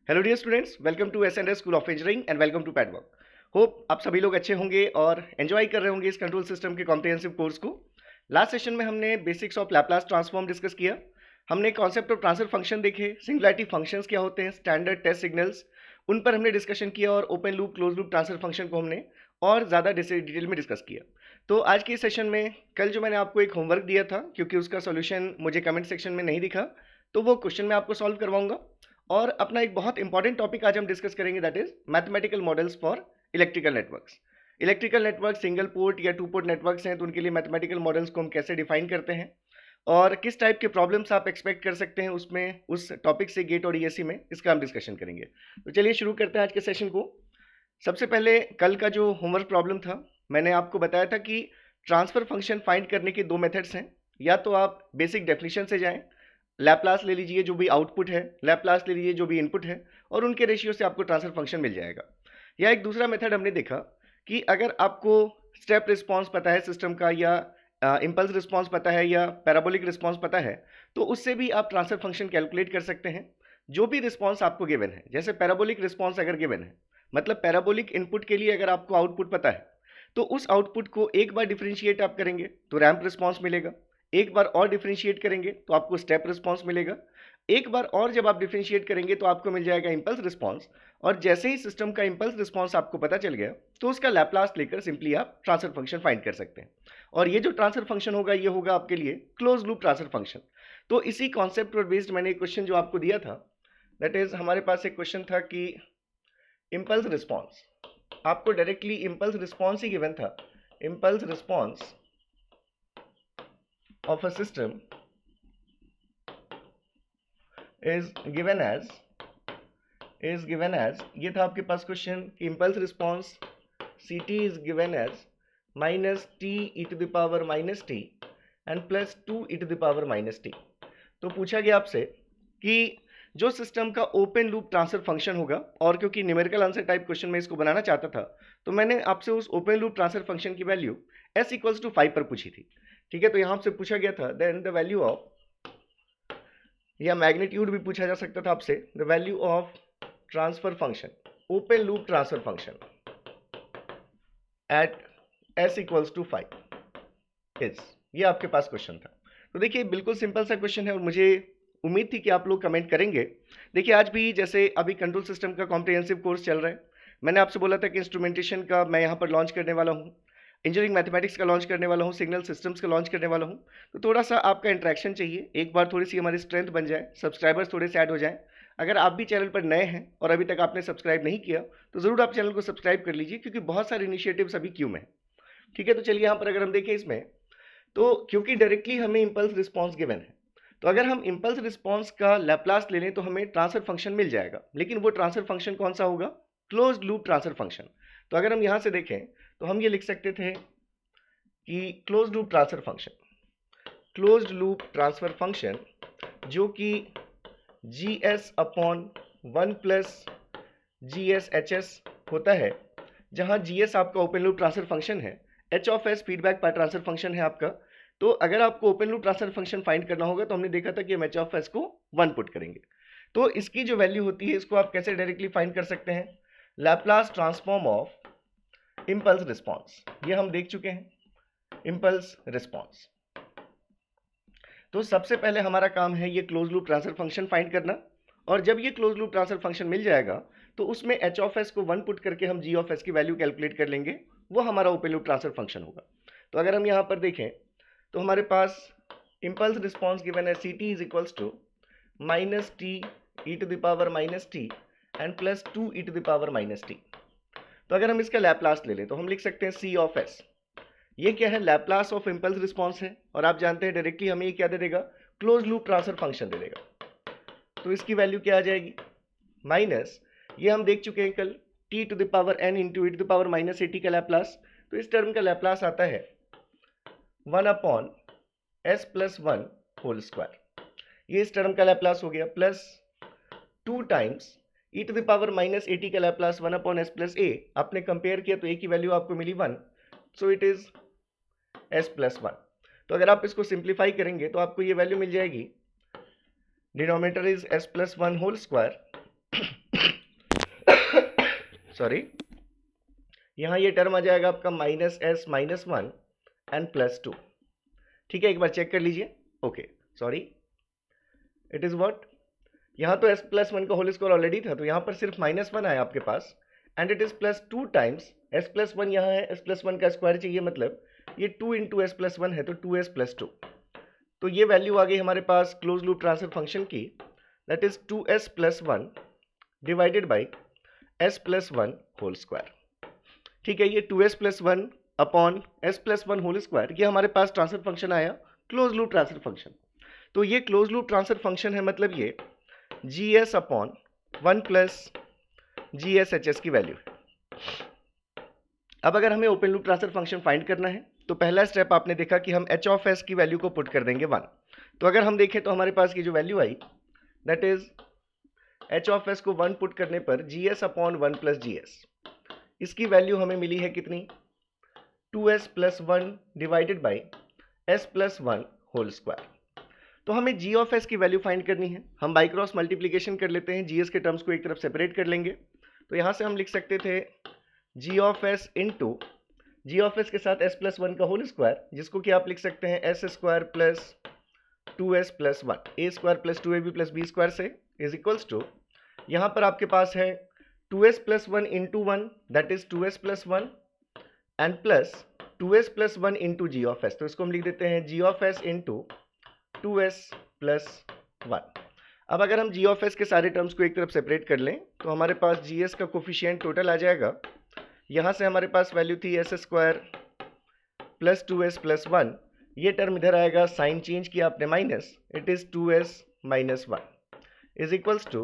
Hello dear students, welcome to S school of engineering and welcome to padwork. Hope आप सभी लोग अच्छे होंगे और एंजॉय कर रहे होंगे इस कंट्रोल सिस्टम के कॉम्प्रिहेंसिव कोर्स को। लास्ट सेशन में हमने basics of Laplace transform discuss किया। हमने कॉन्सेप्ट ऑफ ट्रांसफर फंक्शन देखे, सिंगुलैरिटी फंक्शंस क्या होते हैं, स्टैंडर्ड टेस्ट सिग्नल्स, उन पर हमने डिस्कशन किया और open loop close loop transfer function को हमने और ज़्यादा डिटेल में डिस्कस किया। तो आज के इस सेशन में कल जो मैंने आपको एक होमवर्क दिया था, क्योंकि उसका सोल्यूशन मुझे कमेंट सेक्शन में नहीं दिखा, तो वो क्वेश्चन मैं आपको सॉल्व करवाऊंगा। और अपना एक बहुत इंपॉर्टेंट टॉपिक आज हम डिस्कस करेंगे, that is mathematical models for electrical networks. Electrical network single port या टू पोर्ट नेटवर्क्स हैं, तो उनके लिए मैथमेटिकल मॉडल्स को हम कैसे डिफाइन करते हैं और किस टाइप के प्रॉब्लम्स आप एक्सपेक्ट कर सकते हैं उसमें, उस टॉपिक से गेट और ईएससी में, इसका हम डिस्कशन करेंगे। तो चलिए शुरू करते हैं आज के सेशन को। सबसे पहले कल का जो होमवर्क प्रॉब्लम था, मैंने आपको बताया था कि ट्रांसफर फंक्शन फाइंड करने के दो मेथड्स हैं। या तो आप बेसिक डेफिनेशन से जाएं, लैप्लास ले लीजिए जो भी आउटपुट है, लैप्लास ले लीजिए जो भी इनपुट है, और उनके रेशियो से आपको ट्रांसफर फंक्शन मिल जाएगा। या एक दूसरा मेथड हमने देखा कि अगर आपको स्टेप रिस्पॉन्स पता है सिस्टम का, या इम्पल्स रिस्पॉन्स पता है, या पैराबोलिक रिस्पॉन्स पता है, तो उससे भी आप ट्रांसफर फंक्शन कैलकुलेट कर सकते हैं। जो भी रिस्पॉन्स आपको गिवन है, जैसे पैराबोलिक रिस्पॉन्स अगर गिवन है, मतलब पैराबोलिक इनपुट के लिए अगर आपको आउटपुट पता है, तो उस आउटपुट को एक बार डिफरेंशिएट आप करेंगे तो रैंप रिस्पॉन्स मिलेगा, एक बार और डिफरेंशिएट करेंगे तो आपको स्टेप रिस्पॉन्स मिलेगा, एक बार और जब आप डिफरेंशिएट करेंगे तो आपको मिल जाएगा इंपल्स रिस्पॉन्स। और जैसे ही सिस्टम का इंपल्स रिस्पॉन्स आपको पता चल गया, तो उसका लैप्लास लेकर सिंपली आप ट्रांसफर फंक्शन फाइंड कर सकते हैं। और ये जो ट्रांसफर फंक्शन होगा, ये होगा आपके लिए क्लोज लूप ट्रांसफर फंक्शन। तो इसी कॉन्सेप्ट पर बेस्ड मैंने एक क्वेश्चन जो आपको दिया था, दैट इज हमारे पास एक क्वेश्चन था कि इंपल्स रिस्पॉन्स, आपको डायरेक्टली इंपल्स रिस्पॉन्स ही गिवन था। Impulse response of a system is given as ये था आपके पास क्वेश्चन कि impulse response ct is given as minus t e to the power minus t and plus 2 e to the power minus t. तो पूछा गया आपसे कि जो सिस्टम का ओपन लूप ट्रांसफर फंक्शन होगा, और क्योंकि न्यूमेरिकल आंसर टाइप क्वेश्चन में इसको बनाना चाहता था, तो मैंने आपसे उस ओपन लूप ट्रांसफर फंक्शन की वैल्यू s इक्वल्स टू 5 पर पूछी थी। ठीक है, तो यहाँ आपसे पूछा गया था देन द वैल्यू ऑफ, या मैग्नीट्यूड भी पूछा जा सकता था आपसे, the value of transfer function, open loop transfer function at s equals to 5 is, ये आपके पास क्वेश्चन था। तो देखिए बिल्कुल सिंपल सा क्वेश्चन है और मुझे उम्मीद थी कि आप लोग कमेंट करेंगे। देखिए आज भी जैसे अभी कंट्रोल सिस्टम का कॉम्प्रिहेंसिव कोर्स चल रहा है, मैंने आपसे बोला था कि इंस्ट्रूमेंटेशन का मैं यहाँ पर लॉन्च करने वाला हूँ, इंजीनियरिंग मैथमेटिक्स का लॉन्च करने वाला हूँ, सिग्नल सिस्टम्स का लॉन्च करने वाला हूँ। तो थोड़ा सा आपका इंटरेक्शन चाहिए, एक बार थोड़ी सी हमारी स्ट्रेंथ बन जाए, सब्सक्राइबर्स थोड़े से ऐड हो जाएं। अगर आप भी चैनल पर नए हैं और अभी तक आपने सब्सक्राइब नहीं किया, तो ज़रूर आप चैनल को सब्सक्राइब कर लीजिए, क्योंकि बहुत सारे इनिशिएटिव्स अभी क्यू में है। ठीक है, तो चलिए यहाँ पर अगर हम देखें इसमें, तो क्योंकि डायरेक्टली हमें इंपल्स रिस्पॉन्स गिवन है, तो अगर हम इंपल्स रिस्पॉन्स का लैप्लास ले लें तो हमें ट्रांसफर फंक्शन मिल जाएगा। लेकिन वो ट्रांसफर फंक्शन कौन सा होगा? Closed loop transfer function. तो अगर हम यहाँ से देखें तो हम ये लिख सकते थे कि closed loop transfer function, closed loop transfer function जो कि GS upon 1 plus GS HS होता है, जहाँ GS आपका ओपन लूप ट्रांसफर फंक्शन है, H ऑफ S फीडबैक पर ट्रांसफर फंक्शन है आपका। तो अगर आपको open loop transfer function find करना होगा, तो हमने देखा था कि हम H ऑफ S को 1 पुट करेंगे। तो इसकी जो वैल्यू होती है, इसको आप कैसे डायरेक्टली फाइंड कर सकते हैं? Laplace transform of impulse response, ये हम देख चुके हैं, इंपल्स रिस्पॉन्स। तो सबसे पहले हमारा काम है ये close loop transfer function find करना, और जब ये क्लोज लूप ट्रांसफर फंक्शन मिल जाएगा, तो उसमें H ऑफ S को 1 पुट करके हम G ऑफ S की वैल्यू कैलकुलेट कर लेंगे, वो हमारा ओपन लूप ट्रांसफर फंक्शन होगा। तो अगर हम यहाँ पर देखें तो हमारे पास इंपल्स रिस्पॉन्स गिवन है ct is equals to minus t e to the power minus t and plus 2 e to the power minus t. तो अगर हम इसका लैप्लास ले लें तो हम लिख सकते हैं c ऑफ s। ये क्या है? लैप्लास ऑफ इंपल्स रिस्पॉन्स है, और आप जानते हैं डायरेक्टली हमें ये क्या दे देगा? क्लोज लूप ट्रांसफर फंक्शन दे देगा। तो इसकी वैल्यू क्या आ जाएगी? माइनस, ये हम देख चुके हैं कल, T to the power n into E to the power minus AT का लैप्लास। तो इस टर्म का लैप्लास आता है 1 upon s plus 1 whole square, ये इस टर्म का लैप्लास हो गया, plus 2 times E to the power minus AT का Laplace 1 upon s plus a। आपने कंपेयर किया तो a की वैल्यू आपको मिली 1, so it is s plus 1। तो अगर आप इसको सिंप्लीफाई करेंगे तो आपको ये वैल्यू मिल जाएगी, denominator is s plus 1 whole square sorry, यहाँ ये टर्म आ जाएगा आपका -s-1 एंड +2। ठीक है, एक बार चेक कर लीजिए। Okay, sorry, it is what, यहाँ तो s+1 का होल स्क्वायर ऑलरेडी था, तो यहाँ पर सिर्फ -1 आया आपके पास, and it is +2 times s+1। यहाँ है s+1 का स्क्वायर चाहिए, मतलब ये 2 इंटू s+1 है, तो 2s + 2। तो ये वैल्यू आ गई हमारे पास क्लोज लूप ट्रांसफर फंक्शन की, that is 2s + 1 divided by s+1 whole square. ठीक है, ये 2s + 1 upon s+1 whole square, ये हमारे पास ट्रांसफर फंक्शन आया, क्लोज लूप ट्रांसफर फंक्शन। तो ये क्लोज लूप ट्रांसफर फंक्शन है, मतलब ये GS अपॉन 1 + GSHS की वैल्यू है। अब अगर हमें open loop transfer function find करना है, तो पहला स्टेप आपने देखा कि हम h(s) की वैल्यू को पुट कर देंगे 1। तो अगर हम देखें तो हमारे पास की जो value I, that is h(s) को 1 पुट करने पर GS अपॉन 1 + GS, इसकी वैल्यू हमें मिली है कितनी, 2s + 1 divided by s+1 whole square. तो हमें g(s) की वैल्यू फाइंड करनी है। हम बाई क्रॉस मल्टीप्लीकेशन कर लेते हैं, GS के टर्म्स को एक तरफ सेपरेट कर लेंगे। तो यहाँ से हम लिख सकते थे g(s) इंटू g(s) के साथ s+1 का होल स्क्वायर, जिसको कि आप लिख सकते हैं s² + 2s + 1, a² + 2ab + b² से इज इक्वल्स टू, यहाँ पर आपके पास है 2s + 1 into 1, that is 2s + 1 and plus 2s + 1 into g(s). तो इसको हम लिख देते हैं g(s) इंटू 2s + 1। अब अगर हम g(s) के सारे टर्म्स को एक तरफ सेपरेट कर लें, तो हमारे पास GS का कोफिशिएंट टोटल आ जाएगा। यहाँ से हमारे पास वैल्यू थी s² + 2s + 1, ये टर्म इधर आएगा, साइन चेंज किया आपने minus, it is 2s - 1 is equals to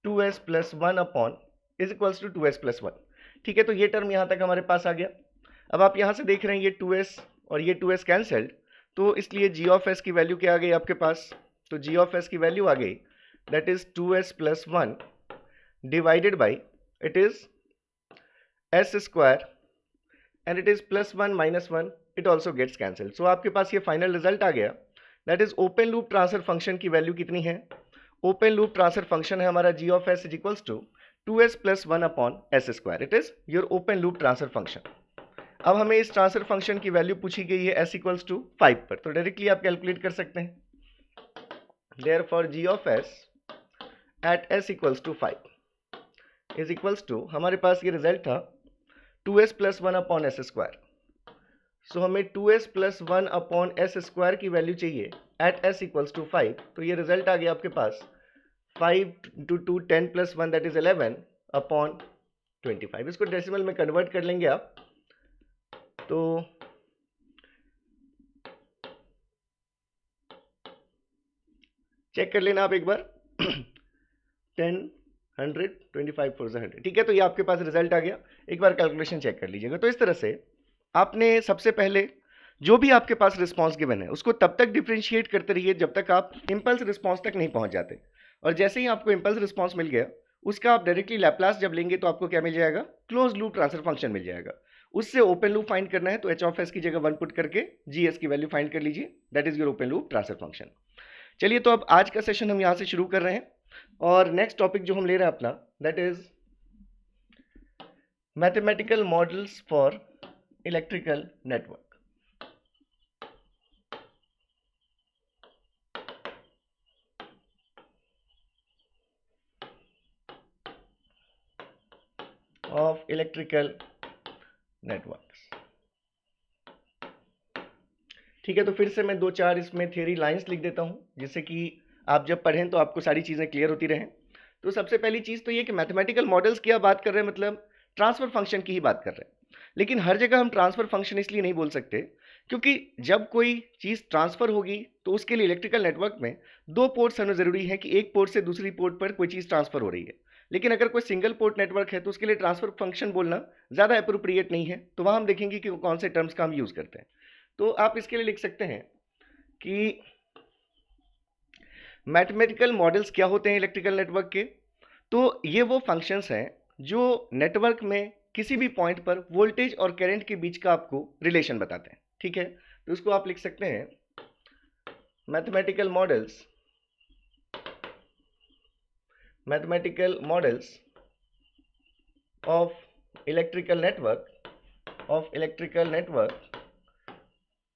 2s + 1 upon is equals to 2s + 1। ठीक है, तो ये टर्म यहाँ तक हमारे पास आ गया। अब आप यहाँ से देख रहे हैं ये 2s और ये 2s कैंसल्ड, तो इसलिए g(s) की वैल्यू क्या आ गई आपके पास, तो g(s) की वैल्यू आ गई, that is 2s + 1 divided by, it is s² and it is +1 - 1, it also gets cancelled। so आपके पास ये फाइनल रिजल्ट आ गया, that is open loop transfer function की वैल्यू कितनी है, ओपन लूप ट्रांसफर फंक्शन है हमारा g(s) is equals to 2s + 1 upon s², it is your open loop transfer function. अब हमें इस ट्रांसफर फंक्शन की वैल्यू पूछी गई है s = 5 पर, तो डायरेक्टली आप कैलकुलेट कर सकते हैं, therefore g(s) at s = 5 is equals to, हमारे पास ये रिजल्ट था 2s + 1 अपॉन s²। सो हमें 2s + 1 अपॉन s² की वैल्यू चाहिए एट s = 5। तो ये रिजल्ट आ गया आपके पास 5 × 2 10 + 1 दैट इज 11 अपॉन 25। इसको डेसिमल में कन्वर्ट कर लेंगे आप, तो चेक कर लेना आप एक बार 10 100 25 4 100। ठीक है, तो ये आपके पास रिजल्ट आ गया, एक बार कैलकुलेशन चेक कर लीजिएगा। तो इस तरह से आपने सबसे पहले जो भी आपके पास रिस्पांस गिवन है उसको तब तक डिफरेंशिएट करते रहिए जब तक आप इंपल्स रिस्पांस तक नहीं पहुंच जाते, और जैसे ही आपको इंपल्स रिस्पांस मिल गया, उसका आप डायरेक्टली लैप्लास जब लेंगे तो आपको क्या मिल जाएगा, क्लोज लूप ट्रांसफर फंक्शन मिल जाएगा। उससे ओपन लूप फाइंड करना है, तो h(s) की जगह 1 पुट करके GS की वैल्यू फाइंड कर लीजिए, that is your open loop transfer function. चलिए, तो अब आज का सेशन हम यहाँ से शुरू कर रहे हैं, और नेक्स्ट टॉपिक जो हम ले रहे हैं अपना, that is mathematical models for electrical network. Of electrical networks. ठीक है, तो फिर से मैं 2-4 इसमें थ्योरी लाइंस लिख देता हूँ, जिससे कि आप जब पढ़ें तो आपको सारी चीज़ें क्लियर होती रहें। तो सबसे पहली चीज़ तो ये कि मैथमेटिकल मॉडल्स की आप बात कर रहे हैं, मतलब ट्रांसफर फंक्शन की ही बात कर रहे हैं। लेकिन हर जगह हम ट्रांसफर फंक्शन इसलिए नहीं बोल सकते, क्योंकि जब कोई चीज़ ट्रांसफर होगी तो उसके लिए इलेक्ट्रिकल नेटवर्क में 2 पोर्ट्स होने ज़रूरी है, कि एक पोर्ट से दूसरी पोर्ट पर कोई चीज़ ट्रांसफर हो रही है। लेकिन अगर कोई सिंगल पोर्ट नेटवर्क है तो उसके लिए ट्रांसफर फंक्शन बोलना ज़्यादा अप्रोप्रिएट नहीं है। तो वहाँ हम देखेंगे कि कौन से टर्म्स का हम यूज़ करते हैं। तो आप इसके लिए लिख सकते हैं कि मैथमेटिकल मॉडल्स क्या होते हैं इलेक्ट्रिकल नेटवर्क के। तो ये वो फंक्शंस हैं जो नेटवर्क में किसी भी पॉइंट पर वोल्टेज और करंट के बीच का आपको रिलेशन बताते हैं। ठीक है, तो इसको आप लिख सकते हैं mathematical models of electrical network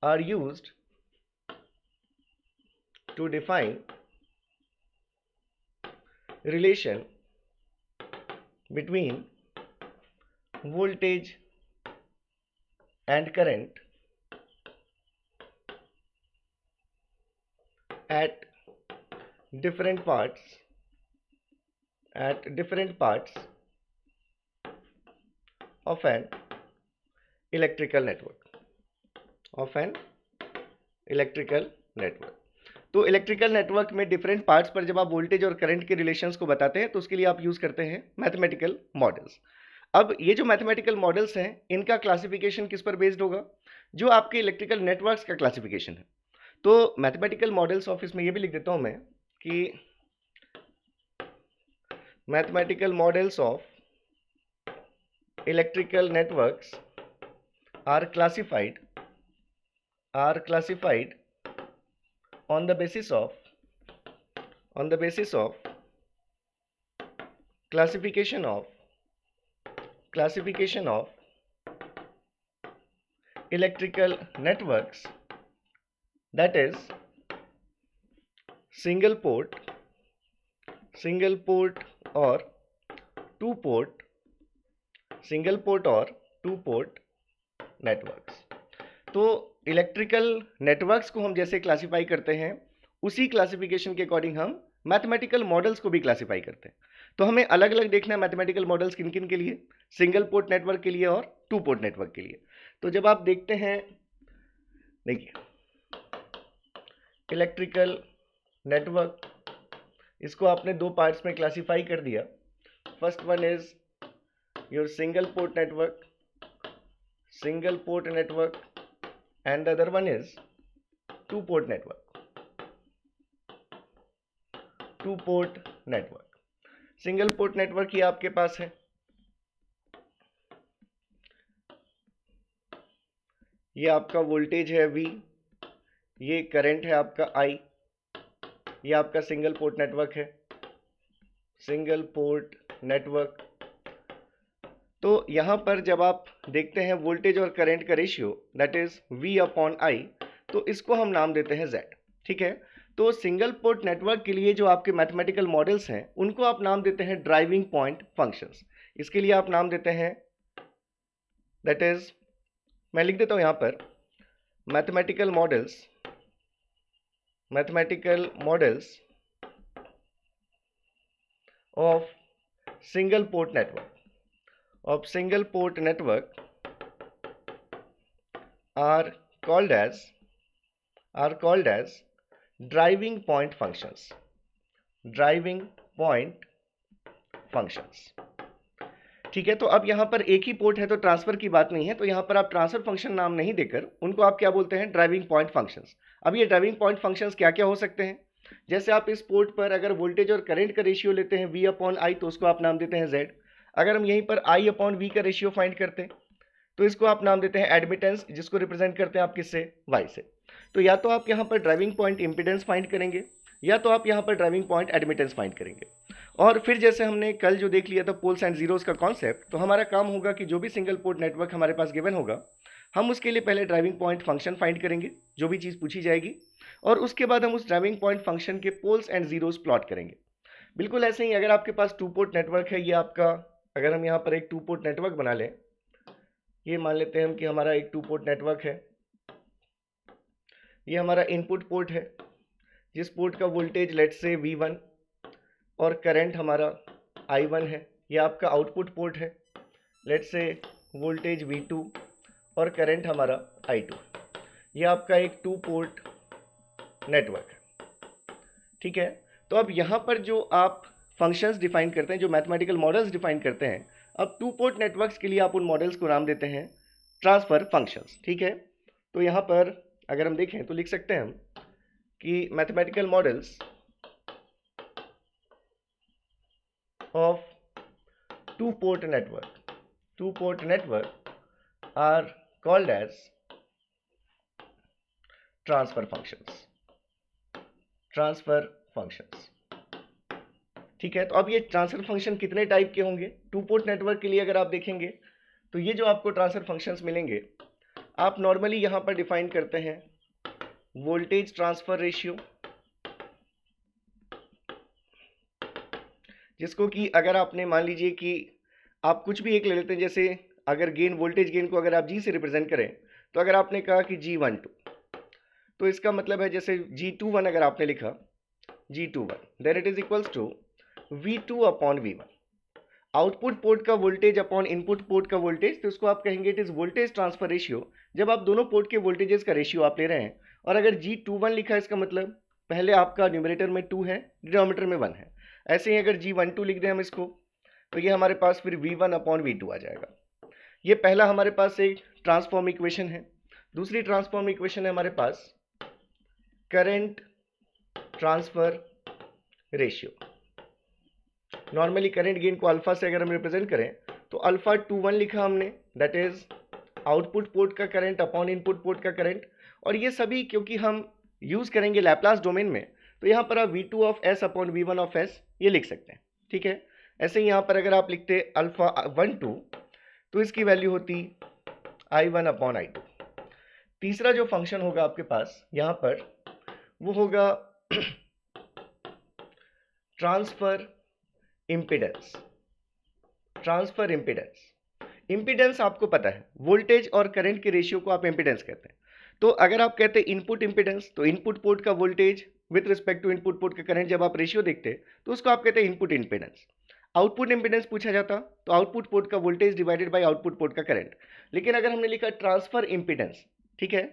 are used to define relation between voltage and current at different parts of an electrical network। तो इलेक्ट्रिकल नेटवर्क में डिफरेंट पार्ट्स पर जब आप वोल्टेज और करंट के रिलेशंस को बताते हैं तो उसके लिए आप यूज करते हैं मैथमेटिकल मॉडल्स। अब ये जो मैथमेटिकल मॉडल्स हैं इनका क्लासिफिकेशन किस पर बेस्ड होगा? जो आपके इलेक्ट्रिकल नेटवर्क्स का क्लासिफिकेशन है। तो मैथमेटिकल मॉडल्स ऑफ, इसमें ये भी लिख देता हूं मैं कि mathematical models of electrical networks are classified on the basis of classification of electrical networks, that is single port or two port networks. तो इलेक्ट्रिकल नेटवर्क्स को हम जैसे क्लासिफाई करते हैं उसी क्लासिफिकेशन के अकॉर्डिंग हम मैथमेटिकल मॉडल्स को भी क्लासिफाई करते हैं। तो हमें अलग अलग देखना है मैथमेटिकल मॉडल्स किन किन के लिए, सिंगल पोर्ट नेटवर्क के लिए और टू पोर्ट नेटवर्क के लिए। तो जब आप देखते हैं, देखिए इलेक्ट्रिकल नेटवर्क, इसको आपने दो पार्ट्स में क्लासिफाई कर दिया। First one is your single port network and the other one is two port network। Single port network ये आपके पास है, ये आपका वोल्टेज है V, ये करंट है आपका I, ये आपका सिंगल पोर्ट नेटवर्क। तो यहां पर जब आप देखते हैं वोल्टेज और करंट का रेशियो दैट इज V/I, तो इसको हम नाम देते हैं Z। ठीक है, तो सिंगल पोर्ट नेटवर्क के लिए जो आपके मैथमेटिकल मॉडल्स हैं उनको आप नाम देते हैं ड्राइविंग पॉइंट फंक्शंस। इसके लिए आप नाम देते हैं, दैट इज, मैं लिख देता हूं यहां पर mathematical models of single port network are called as driving point functions। ठीक है, तो अब यहां पर एक ही पोर्ट है तो ट्रांसफर की बात नहीं है, तो यहां पर आप ट्रांसफर फंक्शन नाम नहीं देकर उनको आप क्या बोलते हैं, ड्राइविंग पॉइंट फंक्शंस। अब ये ड्राइविंग पॉइंट फंक्शंस क्या क्या हो सकते हैं? जैसे आप इस पोर्ट पर अगर वोल्टेज और करंट का रेशियो लेते हैं V/I, तो उसको आप नाम देते हैं Z। अगर हम यहीं पर I/V का रेशियो फाइंड करते हैं तो इसको आप नाम देते हैं एडमिटेंस, जिसको रिप्रेजेंट करते हैं आप किससे, Y से। तो या तो आप यहाँ पर ड्राइविंग पॉइंट इम्पीडेंस फाइंड करेंगे या तो आप यहाँ पर ड्राइविंग पॉइंट एडमिटेंस फाइंड करेंगे। और फिर जैसे हमने कल जो देख लिया था पोल्स एंड जीरोस का कॉन्सेप्ट, तो हमारा काम होगा कि जो भी सिंगल पोर्ट नेटवर्क हमारे पास गिवन होगा हम उसके लिए पहले ड्राइविंग पॉइंट फंक्शन फाइंड करेंगे, जो भी चीज़ पूछी जाएगी, और उसके बाद हम उस ड्राइविंग पॉइंट फंक्शन के पोल्स एंड जीरोस प्लॉट करेंगे। बिल्कुल ऐसे ही अगर आपके पास टू पोर्ट नेटवर्क है, ये आपका, अगर हम यहाँ पर एक टू पोर्ट नेटवर्क बना लें, ये मान लेते हैं हम कि हमारा एक टू पोर्ट नेटवर्क है, ये हमारा इनपुट पोर्ट है जिस पोर्ट का वोल्टेज लेट से V1 और करंट हमारा I1 है। ये आपका आउटपुट पोर्ट है, लेट से वोल्टेज V2 और करंट हमारा I2। ये आपका एक टू पोर्ट नेटवर्क है। ठीक है, तो अब यहाँ पर जो आप फंक्शंस डिफाइन करते हैं, जो मैथमेटिकल मॉडल्स डिफाइन करते हैं, अब टू पोर्ट नेटवर्क्स के लिए आप उन मॉडल्स को नाम देते हैं ट्रांसफर फंक्शंस। ठीक है, तो यहाँ पर अगर हम देखें तो लिख सकते हैं हम कि mathematical models of two port network are called as transfer functions. ठीक है, तो अब ये ट्रांसफर फंक्शन कितने टाइप के होंगे? टू पोर्ट नेटवर्क के लिए अगर आप देखेंगे तो ये जो आपको ट्रांसफर फंक्शंस मिलेंगे, आप नॉर्मली यहाँ पर डिफाइन करते हैं वोल्टेज ट्रांसफर रेशियो, जिसको कि अगर आपने मान लीजिए कि आप कुछ भी एक ले लेते हैं, जैसे अगर गेन, वोल्टेज गेन को अगर आप जी से रिप्रेजेंट करें, तो अगर आपने कहा कि G12, तो इसका मतलब है जैसे G21 अगर आपने लिखा G21, then it is equals to V2 upon V1, output port का वोल्टेज अपॉन इनपुट पोर्ट का वोल्टेज, तो इसको आप कहेंगे it is voltage transfer ratio, जब आप दोनों पोर्ट के वोल्टेजेस का रेशियो आप ले रहे हैं। और अगर G21 लिखा है, इसका मतलब पहले आपका न्यूमरेटर में 2 है, डिनोमिनेटर में 1 है। ऐसे ही अगर G12 लिख दें हम इसको, तो ये हमारे पास फिर V1 अपॉन V2 आ जाएगा। ये पहला हमारे पास एक ट्रांसफॉर्म इक्वेशन है। दूसरी ट्रांसफॉर्म इक्वेशन है हमारे पास current transfer ratio. Normally current gain को अल्फा से अगर हम रिप्रेजेंट करें, तो अल्फा 21 लिखा हमने, दैट इज आउटपुट पोर्ट का करंट अपॉन इनपुट पोर्ट का करंट। और ये सभी क्योंकि हम यूज करेंगे लैप्लास डोमेन में, तो यहाँ पर आप V2 of S upon V1 of S ये लिख सकते हैं। ठीक है, ऐसे ही यहाँ पर अगर आप लिखते अल्फा 12, तो इसकी वैल्यू होती I1 अपॉन I2। तीसरा जो फंक्शन होगा आपके पास यहाँ पर, वो होगा transfer impedance. Transfer impedance, impedance आपको पता है, वोल्टेज और करंट के रेशियो को आप इम्पीडेंस कहते हैं। तो अगर आप कहते हैं इनपुट इम्पीडेंस, तो इनपुट पोर्ट का voltage with respect to input port का करंट जब आप रेशियो देखते तो उसको आप कहते हैं इनपुट इम्पीडेंस। आउटपुट इम्पीडेंस पूछा जाता तो आउटपुट पोर्ट का voltage divided by output port का करंट। लेकिन अगर हमने लिखा ट्रांसफर इम्पीडेंस, ठीक है,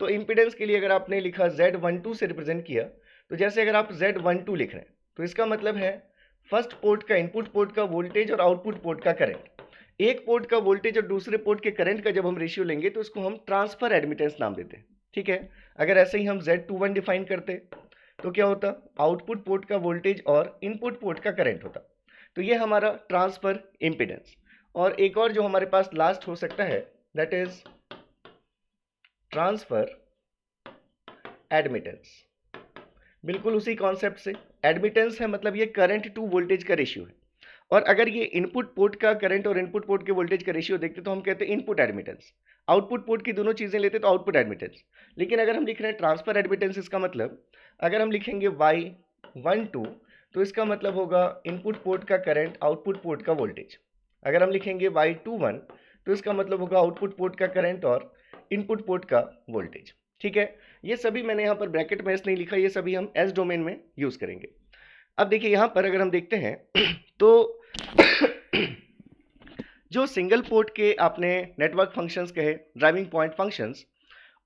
तो इम्पीडेंस के लिए अगर आपने लिखा Z12 से रिप्रेजेंट किया, तो जैसे अगर आप Z12 लिख रहे हैं, तो इसका मतलब है फर्स्ट पोर्ट का, इनपुट पोर्ट का वोल्टेज और आउटपुट पोर्ट का करंट, एक पोर्ट का वोल्टेज और दूसरे पोर्ट के करंट का जब हम रेशियो लेंगे, तो इसको हम ट्रांसफर एडमिटेंस नाम देते हैं। ठीक है, अगर ऐसे ही हम Z21 डिफाइन करते तो क्या होता, आउटपुट पोर्ट का वोल्टेज और इनपुट पोर्ट का करंट होता। तो ये हमारा ट्रांसफर इम्पीडेंस। और एक और जो हमारे पास लास्ट हो सकता है, दैट इज ट्रांसफर एडमिटेंस। बिल्कुल उसी कॉन्सेप्ट से, एडमिटेंस है मतलब ये करंट टू वोल्टेज का रेशियो है। और अगर ये इनपुट पोर्ट का करंट और इनपुट पोर्ट के वोल्टेज का रेशियो देखते तो हम कहते हैं इनपुट एडमिटेंस। आउटपुट पोर्ट की दोनों चीजें लेते तो आउटपुट एडमिटेंस। लेकिन अगर हम लिख रहे हैं ट्रांसफर एडमिटेंस, इसका मतलब अगर हम लिखेंगे Y12, तो इसका मतलब होगा इनपुट पोर्ट का करंट, आउटपुट पोर्ट का वोल्टेज। अगर हम लिखेंगे Y21, तो इसका मतलब होगा आउटपुट पोर्ट का करंट और इनपुट पोर्ट का वोल्टेज। ठीक है, ये सभी मैंने यहाँ पर ब्रैकेट में एस नहीं लिखा, ये सभी हम एस डोमेन में यूज करेंगे। अब देखिए यहाँ पर अगर हम देखते हैं तो जो सिंगल पोर्ट के आपने नेटवर्क फंक्शंस कहे, ड्राइविंग पॉइंट फंक्शंस,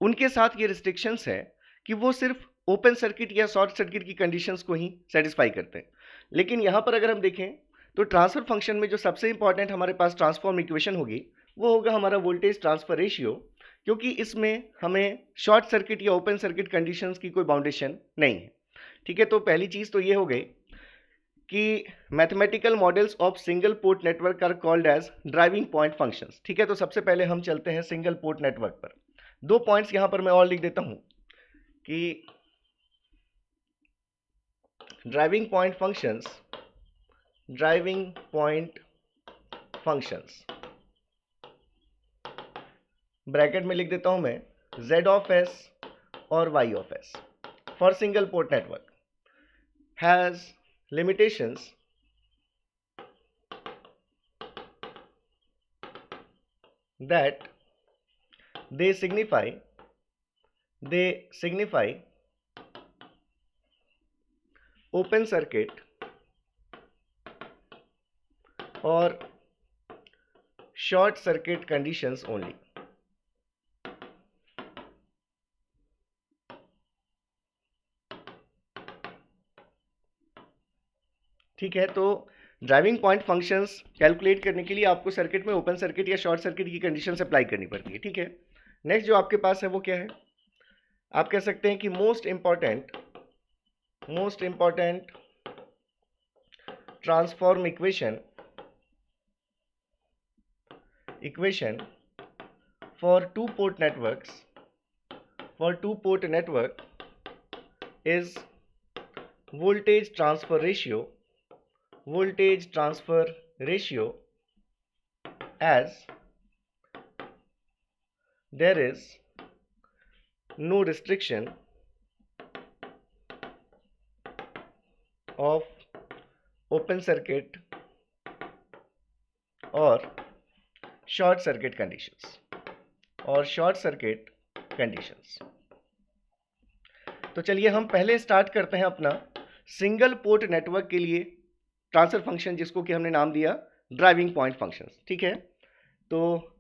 उनके साथ ये रिस्ट्रिक्शंस है कि वो सिर्फ ओपन सर्किट या शॉर्ट सर्किट की कंडीशंस को ही सेटिस्फाई करते हैं। लेकिन यहाँ पर अगर हम देखें तो ट्रांसफर फंक्शन में जो सबसे इंपॉर्टेंट हमारे पास ट्रांसफॉर्म इक्वेशन होगी, वो होगा हमारा वोल्टेज ट्रांसफर रेशियो, क्योंकि इसमें हमें शॉर्ट सर्किट या ओपन सर्किट कंडीशंस की कोई बाउंडेशन नहीं है। ठीक है, तो पहली चीज़ तो ये हो गई कि mathematical models of single port network are called as driving point functions. ठीक है, तो सबसे पहले हम चलते हैं सिंगल पोर्ट नेटवर्क पर। दो पॉइंट्स यहां पर मैं और लिख देता हूं कि ड्राइविंग पॉइंट फंक्शंस ब्रैकेट में लिख देता हूं मैं Z ऑफ S और Y of S for single port network has limitations that they signify open circuit or short circuit conditions only। ठीक है, तो ड्राइविंग पॉइंट फंक्शंस कैलकुलेट करने के लिए आपको सर्किट में ओपन सर्किट या शॉर्ट सर्किट की कंडीशन अप्लाई करनी पड़ती है। ठीक है, नेक्स्ट जो आपके पास है वो क्या है, आप कह सकते हैं कि most important transform equation for to port network is voltage transfer ratio voltage transfer ratio as there is no restriction of open circuit or short circuit conditions तो चलिए हम पहले स्टार्ट करते हैं अपना सिंगल पोर्ट नेटवर्क के लिए transfer function, जिसको कि हमने नाम दिया ड्राइविंग पॉइंट फंक्शंस। ठीक है, तो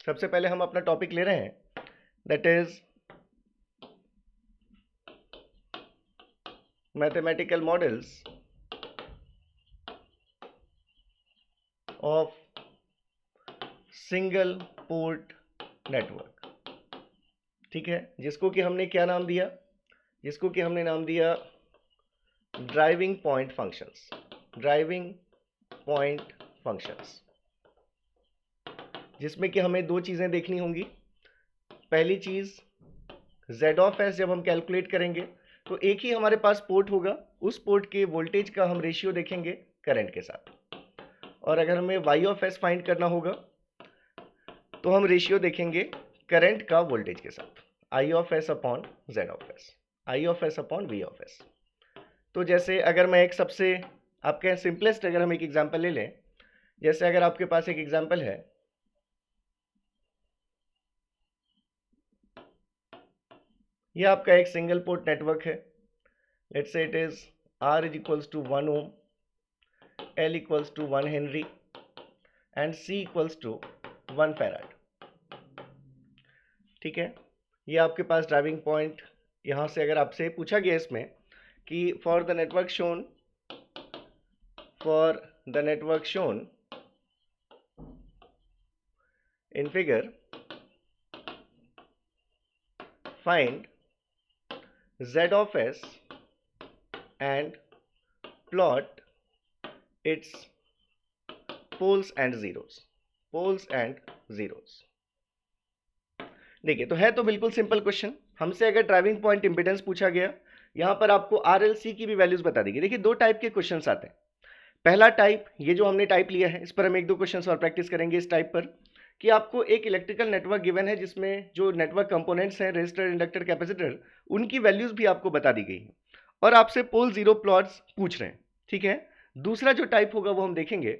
सबसे पहले हम अपना टॉपिक ले रहे हैं, that is mathematical models of single port network. ठीक है, जिसको कि हमने क्या नाम दिया, जिसको कि हमने नाम दिया ड्राइविंग पॉइंट फंक्शंस, जिसमें कि हमें दो चीजें देखनी होंगी। पहली चीज z ऑफ s जब हम कैलकुलेट करेंगे तो एक ही हमारे पास पोर्ट होगा, उस पोर्ट के वोल्टेज का हम रेशियो देखेंगे करंट के साथ, और अगर हमें y ऑफ s फाइंड करना होगा तो हम रेशियो देखेंगे करंट का वोल्टेज के साथ, I of s upon z of s, I of s upon v of s। तो जैसे अगर मैं एक सबसे आपके सिंपलेस्ट अगर हम एक एग्जांपल ले लें, जैसे अगर आपके पास एक एग्जांपल है, यह आपका एक सिंगल पोर्ट नेटवर्क है, let's say it is R is equals to 1 ohm, L equals to 1 henry and C equals to 1 farad. ठीक है, ये आपके पास ड्राइविंग पॉइंट, यहां से अगर आपसे पूछा गया इसमें कि for the network shown in figure find z of s and plot its poles and zeros। देखिए, तो है तो बिल्कुल सिंपल क्वेश्चन। हमसे अगर ड्राइविंग पॉइंट इंपेडेंस पूछा गया, यहां पर आपको RLC की भी वैल्यूज बता देगी। देखिए, दो टाइप के क्वेश्चंस आते हैं। पहला टाइप, ये जो हमने टाइप लिया है, इस पर हम एक दो क्वेश्चंस और प्रैक्टिस करेंगे इस टाइप पर, कि आपको एक इलेक्ट्रिकल नेटवर्क गिवन है जिसमें जो नेटवर्क कंपोनेंट्स हैं, रेजिस्टर, इंडक्टर, कैपेसिटर, उनकी वैल्यूज भी आपको बता दी गई है और आपसे पोल जीरो प्लॉट्स पूछ रहे हैं। ठीक है, दूसरा जो टाइप होगा वो हम देखेंगे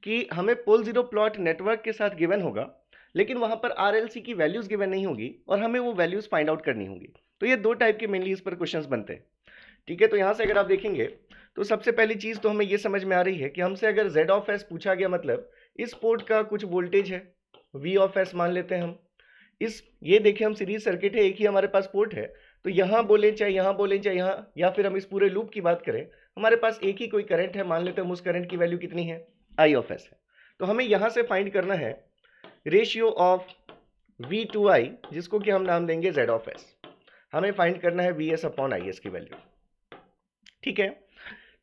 कि हमें पोल जीरो प्लॉट नेटवर्क के साथ गिवन होगा, लेकिन वहां पर RLC की वैल्यूज गिवन नहीं होगी और हमें वो वैल्यूज फाइंड आउट करनी होगी। तो ये दो टाइप के मेनली इस पर क्वेश्चंस बनते हैं। ठीक है, तो यहां से अगर आप देखेंगे तो सबसे पहली चीज तो हमें ये समझ में आ रही है कि हमसे अगर z ऑफ s पूछा गया, मतलब इस पोर्ट का कुछ वोल्टेज है v ऑफ s मान लेते हैं हम। ये देखिए, हम सीरीज सर्किट है, एक ही हमारे पास पोर्ट है, तो यहां बोले चाहे यहां बोले चाहे यहां, या फिर हम इस पूरे लूप की बात करें, हमारे पास एक ही कोई करंट है, मान लेते हैं हम उस करंट की वैल्यू कितनी है, I ऑफ s है। तो हमें यहां से फाइंड करना है ratio of v to I, जिसको कि हम नाम देंगे z ऑफ s। हमें फाइंड करना है vs अपॉन is की वैल्यू। ठीक है,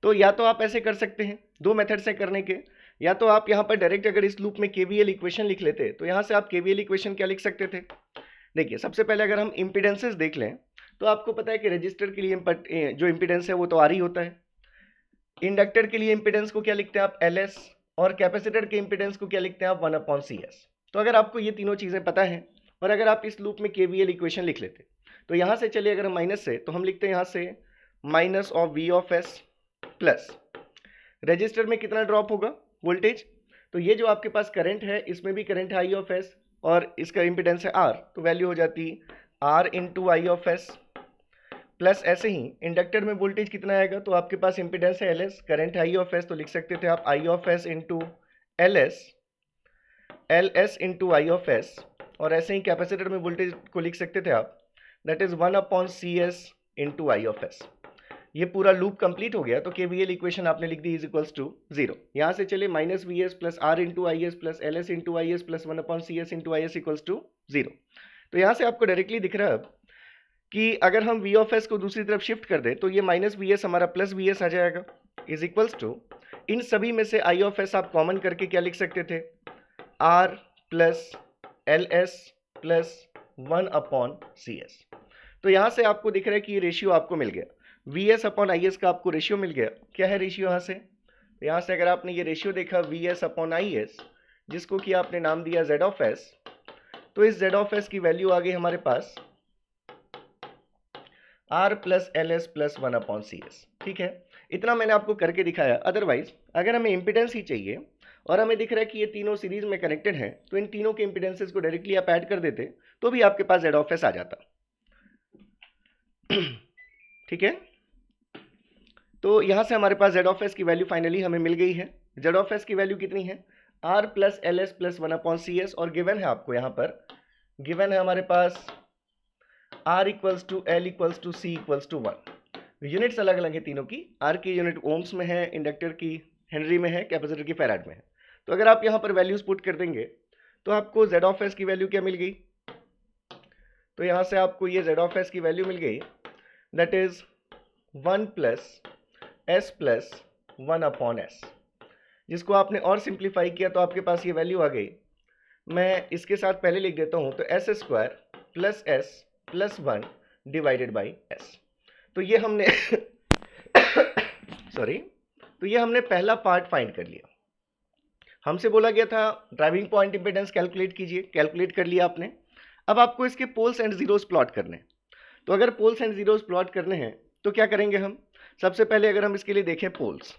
तो या तो आप ऐसे कर सकते हैं, दो मेथड से करने के, या तो आप यहाँ पर डायरेक्ट अगर इस लूप में KVL इक्वेशन लिख लेते, तो यहाँ से आप KVL इक्वेशन क्या लिख सकते थे। देखिए, सबसे पहले अगर हम इम्पीडेंसेस देख लें तो आपको पता है कि रजिस्टर के लिए जो इम्पीडेंस है वो तो R ही होता है। इंडक्टर के लिए इम्पीडेंस को क्या लिखते हैं आप, LS, और कैपेसिटर के इम्पीडेंस को क्या लिखते हैं आप, 1 अपॉन CS। तो अगर आपको ये तीनों चीज़ें पता है और अगर आप इस लूप में KVL इक्वेशन लिख लेते, तो यहाँ से चलिए अगर हम माइनस से, तो हम लिखते हैं यहाँ से minus of V of S plus register में कितना ड्रॉप होगा, वोल्टेज। तो ये जो आपके पास करंट है, इसमें भी करंट है I ऑफ S और इसका इम्पीडेंस है R, तो वैल्यू हो जाती R into I of S plus ऐसे ही इंडक्टर में वोल्टेज कितना आएगा, तो आपके पास इम्पीडेंस है LS, करंट है I ऑफ S, तो लिख सकते थे आप I of S into LS into I of S, और ऐसे ही कैपेसिटर में वोल्टेज को लिख सकते थे आप, that is 1 upon CS into I of S। ये पूरा लूप कंप्लीट हो गया, तो KVL इक्वेशन आपने लिख दी इज इक्वल्स टू 0। यहाँ से चले minus VS plus R into IS plus LS into IS plus 1 upon CS into IS equals to 0। तो यहाँ से आपको डायरेक्टली दिख रहा है कि अगर हम V ऑफ S को दूसरी तरफ शिफ्ट कर दें तो ये माइनस VS हमारा प्लस VS आ जाएगा, इज इक्वल्स टू, इन सभी में से I ऑफ S आप कॉमन करके क्या लिख सकते थे, R plus LS plus 1 upon CS। तो यहाँ से आपको दिख रहा है कि ये रेशियो आपको मिल गया, VS अपॉन IS का आपको रेशियो मिल गया। क्या है रेशियो यहाँ से, तो यहाँ से अगर आपने ये रेशियो देखा Vs अपॉन Is, जिसको कि आपने नाम दिया Z ऑफ S, तो इस Z ऑफ S की वैल्यू आ गई हमारे पास R plus L S plus 1 upon C S. ठीक है, इतना मैंने आपको करके दिखाया। अदरवाइज अगर हमें इम्पिडेंस ही चाहिए और हमें दिख रहा है कि ये तीनों सीरीज में कनेक्टेड हैं, तो इन तीनों के इम्पिडेंसेस को डायरेक्टली आप ऐड कर देते तो भी आपके पास Z ऑफ S आ जाता। ठीक है, तो यहां से हमारे पास Z ऑफ S की वैल्यू फाइनली हमें मिल गई है। Z ऑफ S की वैल्यू कितनी है? R plus L S plus 1 upon C S, और गिवन है आपको यहाँ पर, गिवन है हमारे पास R equals to L equals to C equals to 1। Units अलग अलग है तीनों की, R की यूनिट ओम्स में है, इंडक्टर की हेनरी में है, कैपेसिटर की फैराड में है। तो अगर आप यहाँ पर वैल्यूज पुट कर देंगे तो आपको Z ऑफ S की वैल्यू क्या मिल गई? तो यहाँ से आपको ये Z ऑफ S की वैल्यू मिल गई, that is 1 plus S plus 1 upon S, जिसको आपने और सिंप्लीफाई किया तो आपके पास ये वैल्यू आ गई। मैं इसके साथ पहले लिख देता हूँ, तो S square plus S plus 1 divided by S। तो ये हमने सॉरी, तो ये हमने पहला पार्ट फाइंड कर लिया। हमसे बोला गया था ड्राइविंग पॉइंट इंपेडेंस कैलकुलेट कीजिए, कैलकुलेट कर लिया आपने। अब आपको इसके पोल्स एंड जीरोस प्लॉट करने हैं। तो अगर पोल्स एंड जीरोस प्लॉट करने हैं तो क्या करेंगे हम? सबसे पहले अगर हम इसके लिए देखें पोल्स,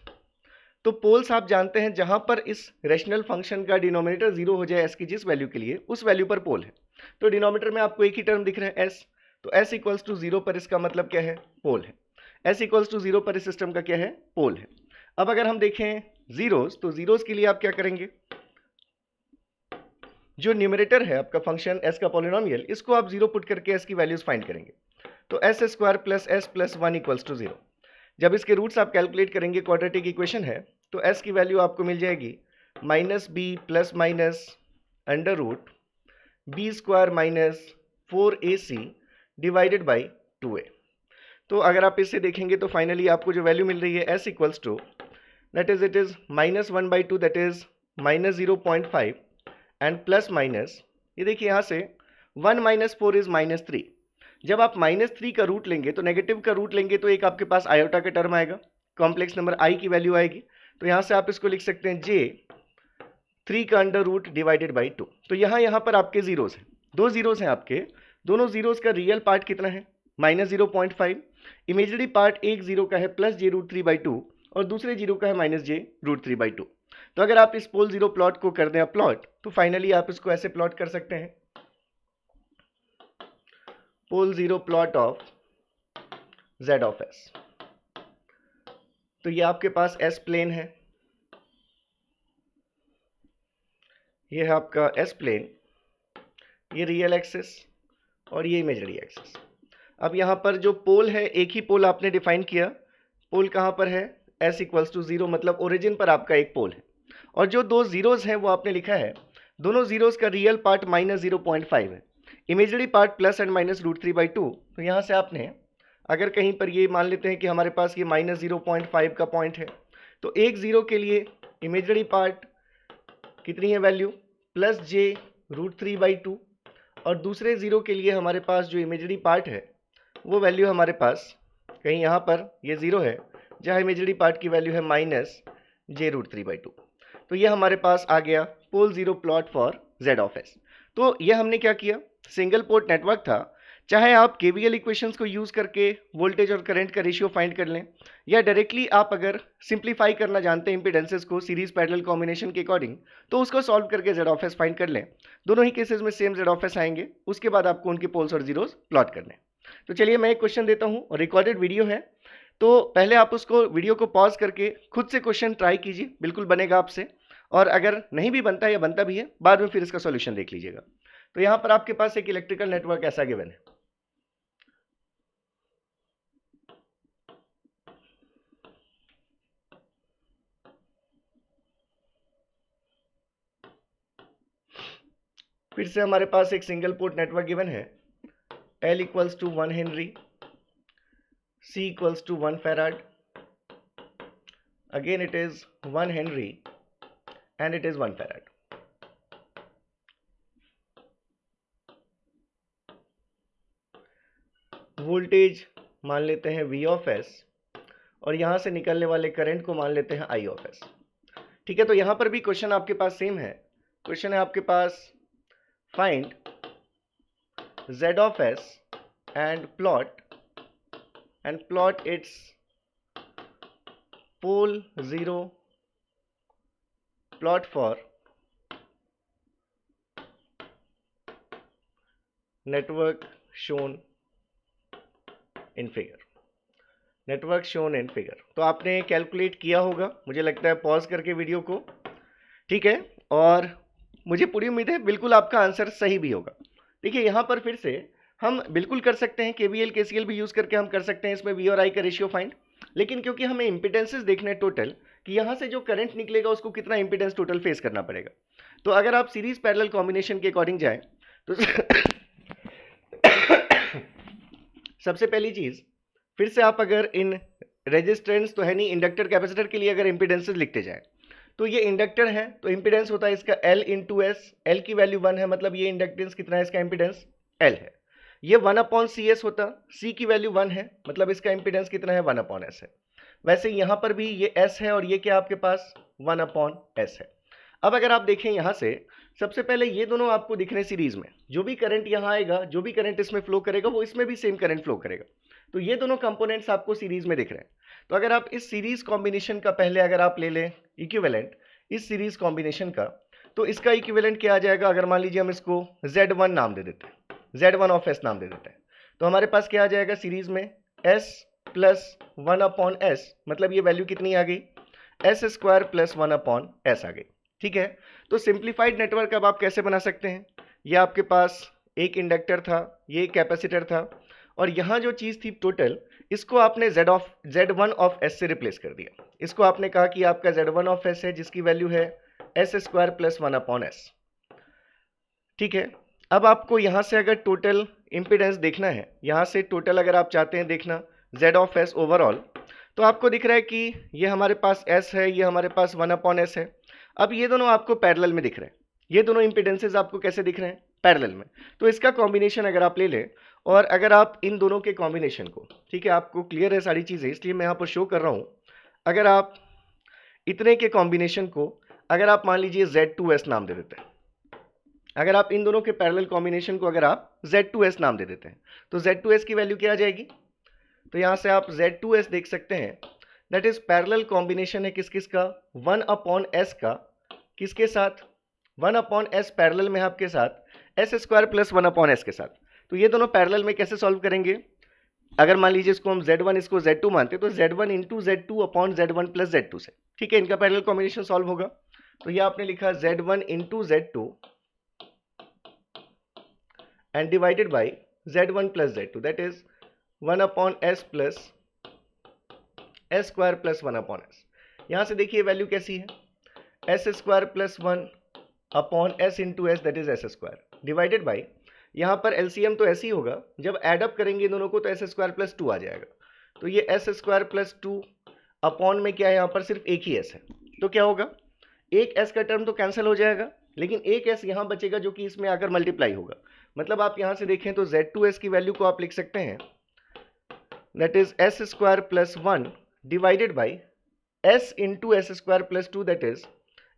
तो पोल्स आप जानते हैं जहां पर इस रेशनल फंक्शन का डिनोमिनेटर जीरो हो जाए S की जिस वैल्यू के लिए, उस वैल्यू पर पोल है। तो डिनोमिनेटर में आपको एक ही टर्म दिख रहा है S, तो S इक्वल्स टू जीरो पर इसका मतलब क्या है? पोल है। S इक्वल्स टू जीरो पर इस सिस्टम का क्या है? पोल है। अब अगर हम देखें जीरोस, तो जीरोस के लिए आप क्या करेंगे? जो न्यूमरेटर है आपका फंक्शन S का पॉलिनोमियल, इसको आप जीरो पुट करके S की वैल्यूज फाइंड करेंगे। तो S square plus S plus 1 equals to zero. जब इसके रूट्स आप कैलकुलेट करेंगे, क्वाड्रेटिक इक्वेशन है, तो S की वैल्यू आपको मिल जाएगी minus B plus minus under root B square minus 4AC divided by 2A। तो अगर आप इससे देखेंगे तो फाइनली आपको जो वैल्यू मिल रही है S equals to, that is it is minus 1/2, that is minus 0.5 and plus minus, ये देखिए यहाँ से 1 माइनस 4 इज माइनस 3। जब आप -3 का रूट लेंगे तो नेगेटिव का रूट लेंगे तो एक आपके पास आयोटा का टर्म आएगा, कॉम्प्लेक्स नंबर I की वैल्यू आएगी। तो यहाँ से आप इसको लिख सकते हैं J 3 का अंडर रूट डिवाइडेड बाई 2। तो यहाँ पर आपके जीरोस हैं, दो जीरोस हैं आपके, दोनों जीरोस का रियल पार्ट कितना है? माइनस 0.5। इमेजनरी पार्ट एक जीरो का है प्लस J रूट 3/2 और दूसरे जीरो का है माइनस J रूट 3/2। तो अगर आप इस पोल जीरो प्लॉट को कर दें प्लॉट, तो फाइनली आप इसको ऐसे प्लॉट कर सकते हैं, pole zero plot of Z of S। तो ये आपके पास S प्लेन है, ये है आपका S प्लेन, ये रियल एक्सिस और ये इमेजनरी एक्सिस। अब यहाँ पर जो पोल है, एक ही पोल आपने डिफाइन किया। पोल कहाँ पर है? S इक्वल्स टू जीरो, मतलब ओरिजिन पर आपका एक पोल है। और जो दो जीरोस हैं वो आपने लिखा है, दोनों जीरोस का रियल पार्ट माइनस 0.5 है, imaginary part plus and minus root 3/2। तो यहाँ से आपने अगर कहीं पर ये मान लेते हैं कि हमारे पास ये माइनस 0.5 का पॉइंट है, तो एक जीरो के लिए इमेजनरी पार्ट कितनी है वैल्यू? प्लस J रूट 3/2, और दूसरे जीरो के लिए हमारे पास जो इमेजनरी पार्ट है वो वैल्यू हमारे पास कहीं यहाँ पर ये जीरो है, जहाँ इमेजनरी पार्ट की वैल्यू है माइनस J रूट 3/2। तो ये हमारे पास आ गया pole zero plot for Z of S। तो ये हमने क्या किया? सिंगल पोर्ट नेटवर्क था, चाहे आप KVL इक्वेशंस को यूज करके वोल्टेज और करंट का रेशियो फाइंड कर लें, या डायरेक्टली आप अगर सिंप्लीफाई करना जानते हैं इंपेडेंसेस को सीरीज पैरेलल कॉम्बिनेशन के अकॉर्डिंग, तो उसको सॉल्व करके Z ऑफ S फाइंड कर लें। दोनों ही केसेस में सेम Z ऑफ S आएंगे, उसके बाद आपको उनके पोल्स और जीरोस प्लॉट करने। तो चलिए मैं एक क्वेश्चन देता हूँ, रिकॉर्डेड वीडियो है, तो पहले आप उसको वीडियो को पॉज करके खुद से क्वेश्चन ट्राई कीजिए, बिल्कुल बनेगा आपसे। और अगर नहीं भी बनता है या बनता भी है, बाद में फिर इसका सॉल्यूशन देख लीजिएगा। तो यहाँ पर आपके पास एक इलेक्ट्रिकल नेटवर्क ऐसा गिवन है, फिर से हमारे पास एक सिंगल पोर्ट नेटवर्क गिवन है, L equals to 1 henry, C equals to 1 farad, again it is 1 henry and it is 1 farad. Voltage मान लेते हैं V ऑफ S, और यहां से निकलने वाले करंट को मान लेते हैं I ऑफ S। ठीक है, तो यहाँ पर भी क्वेश्चन आपके पास सेम है। क्वेश्चन है आपके पास find z of s and plot its pole 0 plot for network shown in figure. Network shown in figure, तो आपने कैलकुलेट किया होगा मुझे लगता है पॉज करके वीडियो को, ठीक है, और मुझे पूरी उम्मीद है बिल्कुल आपका आंसर सही भी होगा। देखिए यहाँ पर फिर से हम बिल्कुल कर सकते हैं, केवीएल केसीएल भी यूज़ करके हम कर सकते हैं इसमें वी और आई का रेशियो फाइंड, लेकिन क्योंकि हमें इंपिडेंसेस देखने हैं टोटल कि यहाँ से जो करंट निकलेगा उसको कितना इंपिडेंस टोटल फेस करना पड़ेगा। तो अगर आप सीरीज पैरेलल कॉम्बिनेशन के अकॉर्डिंग जाएं तो सबसे पहली चीज़, फिर से आप अगर इन रेजिस्टेंस तो है नहीं, इंडक्टर कैपेसिटर के लिए अगर इंपिडेंसेस लिखते जाए तो ये इंडक्टर है तो इंपिडेंस होता है इसका L इंटू एस, एल की वैल्यू 1 है, मतलब ये इंडक्टेंस कितना है, इसका इंपिडेंस L है। ये 1/CS होता, C की वैल्यू 1 है, मतलब इसका इंपिडेंस कितना है 1/S है। वैसे यहाँ पर भी ये S है और ये क्या आपके पास 1/S है। अब अगर आप देखें यहाँ से, सबसे पहले ये दोनों आपको दिख रहे हैं सीरीज में, जो भी करंट यहाँ आएगा, जो भी करंट इसमें फ्लो करेगा वो इसमें भी सेम करंट फ्लो करेगा, तो ये दोनों कंपोनेंट्स आपको सीरीज में दिख रहे हैं। तो अगर आप इस सीरीज कॉम्बिनेशन का पहले अगर आप ले लें इक्विवेलेंट इस सीरीज कॉम्बिनेशन का, तो इसका इक्विवेलेंट क्या आ जाएगा, अगर मान लीजिए हम इसको Z1 नाम दे देते हैं, Z1 ऑफ S नाम दे देते हैं, तो हमारे पास क्या आ जाएगा सीरीज में S प्लस 1/S, मतलब ये वैल्यू कितनी आ गई, S स्क्वायर प्लस 1/S आ गई। ठीक है, तो सिंप्लीफाइड नेटवर्क अब आप कैसे बना सकते हैं, ये आपके पास एक इंडक्टर था, ये कैपेसिटर था, और यहाँ जो चीज़ थी टोटल, इसको आपने Z1 ऑफ S से रिप्लेस कर दिया। इसको आपने कहा कि आपका Z1 ऑफ S है जिसकी वैल्यू है S स्क्वायर प्लस 1/S। ठीक है, अब आपको यहाँ से अगर टोटल इम्पिडेंस देखना है, यहाँ से टोटल अगर आप चाहते हैं देखना Z ऑफ S ओवरऑल, तो आपको दिख रहा है कि ये हमारे पास S है, ये हमारे पास 1/S है। अब ये दोनों आपको पैरेलल में दिख रहे हैं, ये दोनों इम्पिडेंसेस आपको कैसे दिख रहे हैं, पैरेलल में। तो इसका कॉम्बिनेशन अगर आप ले लें और अगर आप इन दोनों के कॉम्बिनेशन को, ठीक है, आपको क्लियर है सारी चीज़ें इसलिए मैं यहाँ पर शो कर रहा हूँ, अगर आप इतने के कॉम्बिनेशन को अगर आप मान लीजिए Z2S नाम दे देते हैं, अगर आप इन दोनों के पैरेलल कॉम्बिनेशन को अगर आप Z2S नाम दे देते हैं, तो Z2S की वैल्यू क्या आ जाएगी, तो यहाँ से आप Z2S देख सकते हैं, दैट इज पैरेलल कॉम्बिनेशन है किस किस का, 1/S का, किसके साथ 1/S पैरेलल में आपके साथ S स्क्वायर प्लस 1/S के साथ। तो ये दोनों पैरेलल में कैसे सॉल्व करेंगे, अगर मान लीजिए इसको हम Z1 इसको Z2 मानते तो Z1 into Z2 upon Z1 plus Z2 से, ठीक है, इनका पैरेलल कॉम्बिनेशन सॉल्व होगा। तो ये आपने लिखा Z1 into Z2 and divided by Z1 plus Z2, that is 1/S plus S square plus 1/S। यहाँ से देखिए वैल्यू कैसी है, S square plus 1/S into S, that is S square divided by, यहाँ पर एलसीएम तो ऐसे ही होगा, जब एडअप करेंगे दोनों को तो S स्क्वायर प्लस 2 आ जाएगा। तो ये S स्क्वायर प्लस 2 अपॉन में क्या है, यहाँ पर सिर्फ एक ही S है, तो क्या होगा, एक S का टर्म तो कैंसिल हो जाएगा, लेकिन एक S यहाँ बचेगा जो कि इसमें आकर मल्टीप्लाई होगा। मतलब आप यहाँ से देखें तो Z2S की वैल्यू को आप लिख सकते हैं, that is S square plus 1 divided by S into S square plus 2, that is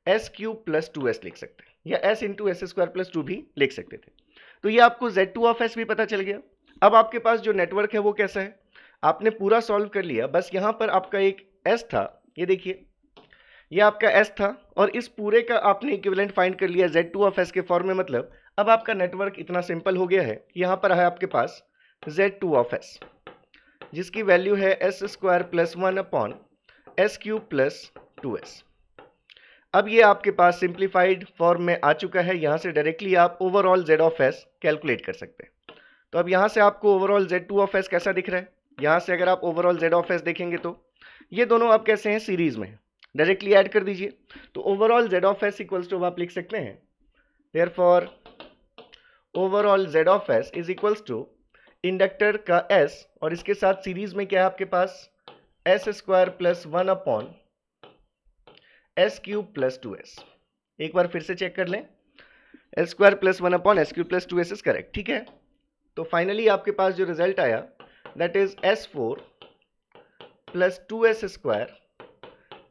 S cube plus 2S लिख सकते हैं, या S into S square plus 2 भी लिख सकते थे। तो ये आपको Z2 ऑफ S भी पता चल गया। अब आपके पास जो नेटवर्क है वो कैसा है, आपने पूरा सॉल्व कर लिया, बस यहाँ पर आपका एक S था, ये देखिए ये आपका S था, और इस पूरे का आपने इक्विवेलेंट फाइंड कर लिया Z2 ऑफ S के फॉर्म में। मतलब अब आपका नेटवर्क इतना सिंपल हो गया है, यहाँ पर है आपके पास Z2 ऑफ S जिसकी वैल्यू है S square plus 1/S cube plus 2S। अब ये आपके पास सिंप्लीफाइड फॉर्म में आ चुका है, यहाँ से डायरेक्टली आप overall Z of S calculate कर सकते हैं। तो अब यहाँ से आपको ओवरऑल Z2 ऑफ S कैसा दिख रहा है, यहाँ से अगर आप ओवरऑल Z ऑफ S देखेंगे तो ये दोनों आप कैसे हैं, सीरीज में, डायरेक्टली ऐड कर दीजिए। तो overall Z of S equals to आप लिख सकते हैं, therefore overall Z of S is equals to inductor का S और इसके साथ सीरीज में क्या है आपके पास S square plus 1/S cube plus 2S। एक बार फिर से चेक कर लें, S square plus 1/S cube plus 2S is correct, ठीक है। तो फाइनली आपके पास जो रिजल्ट आया that is S4 plus 2S square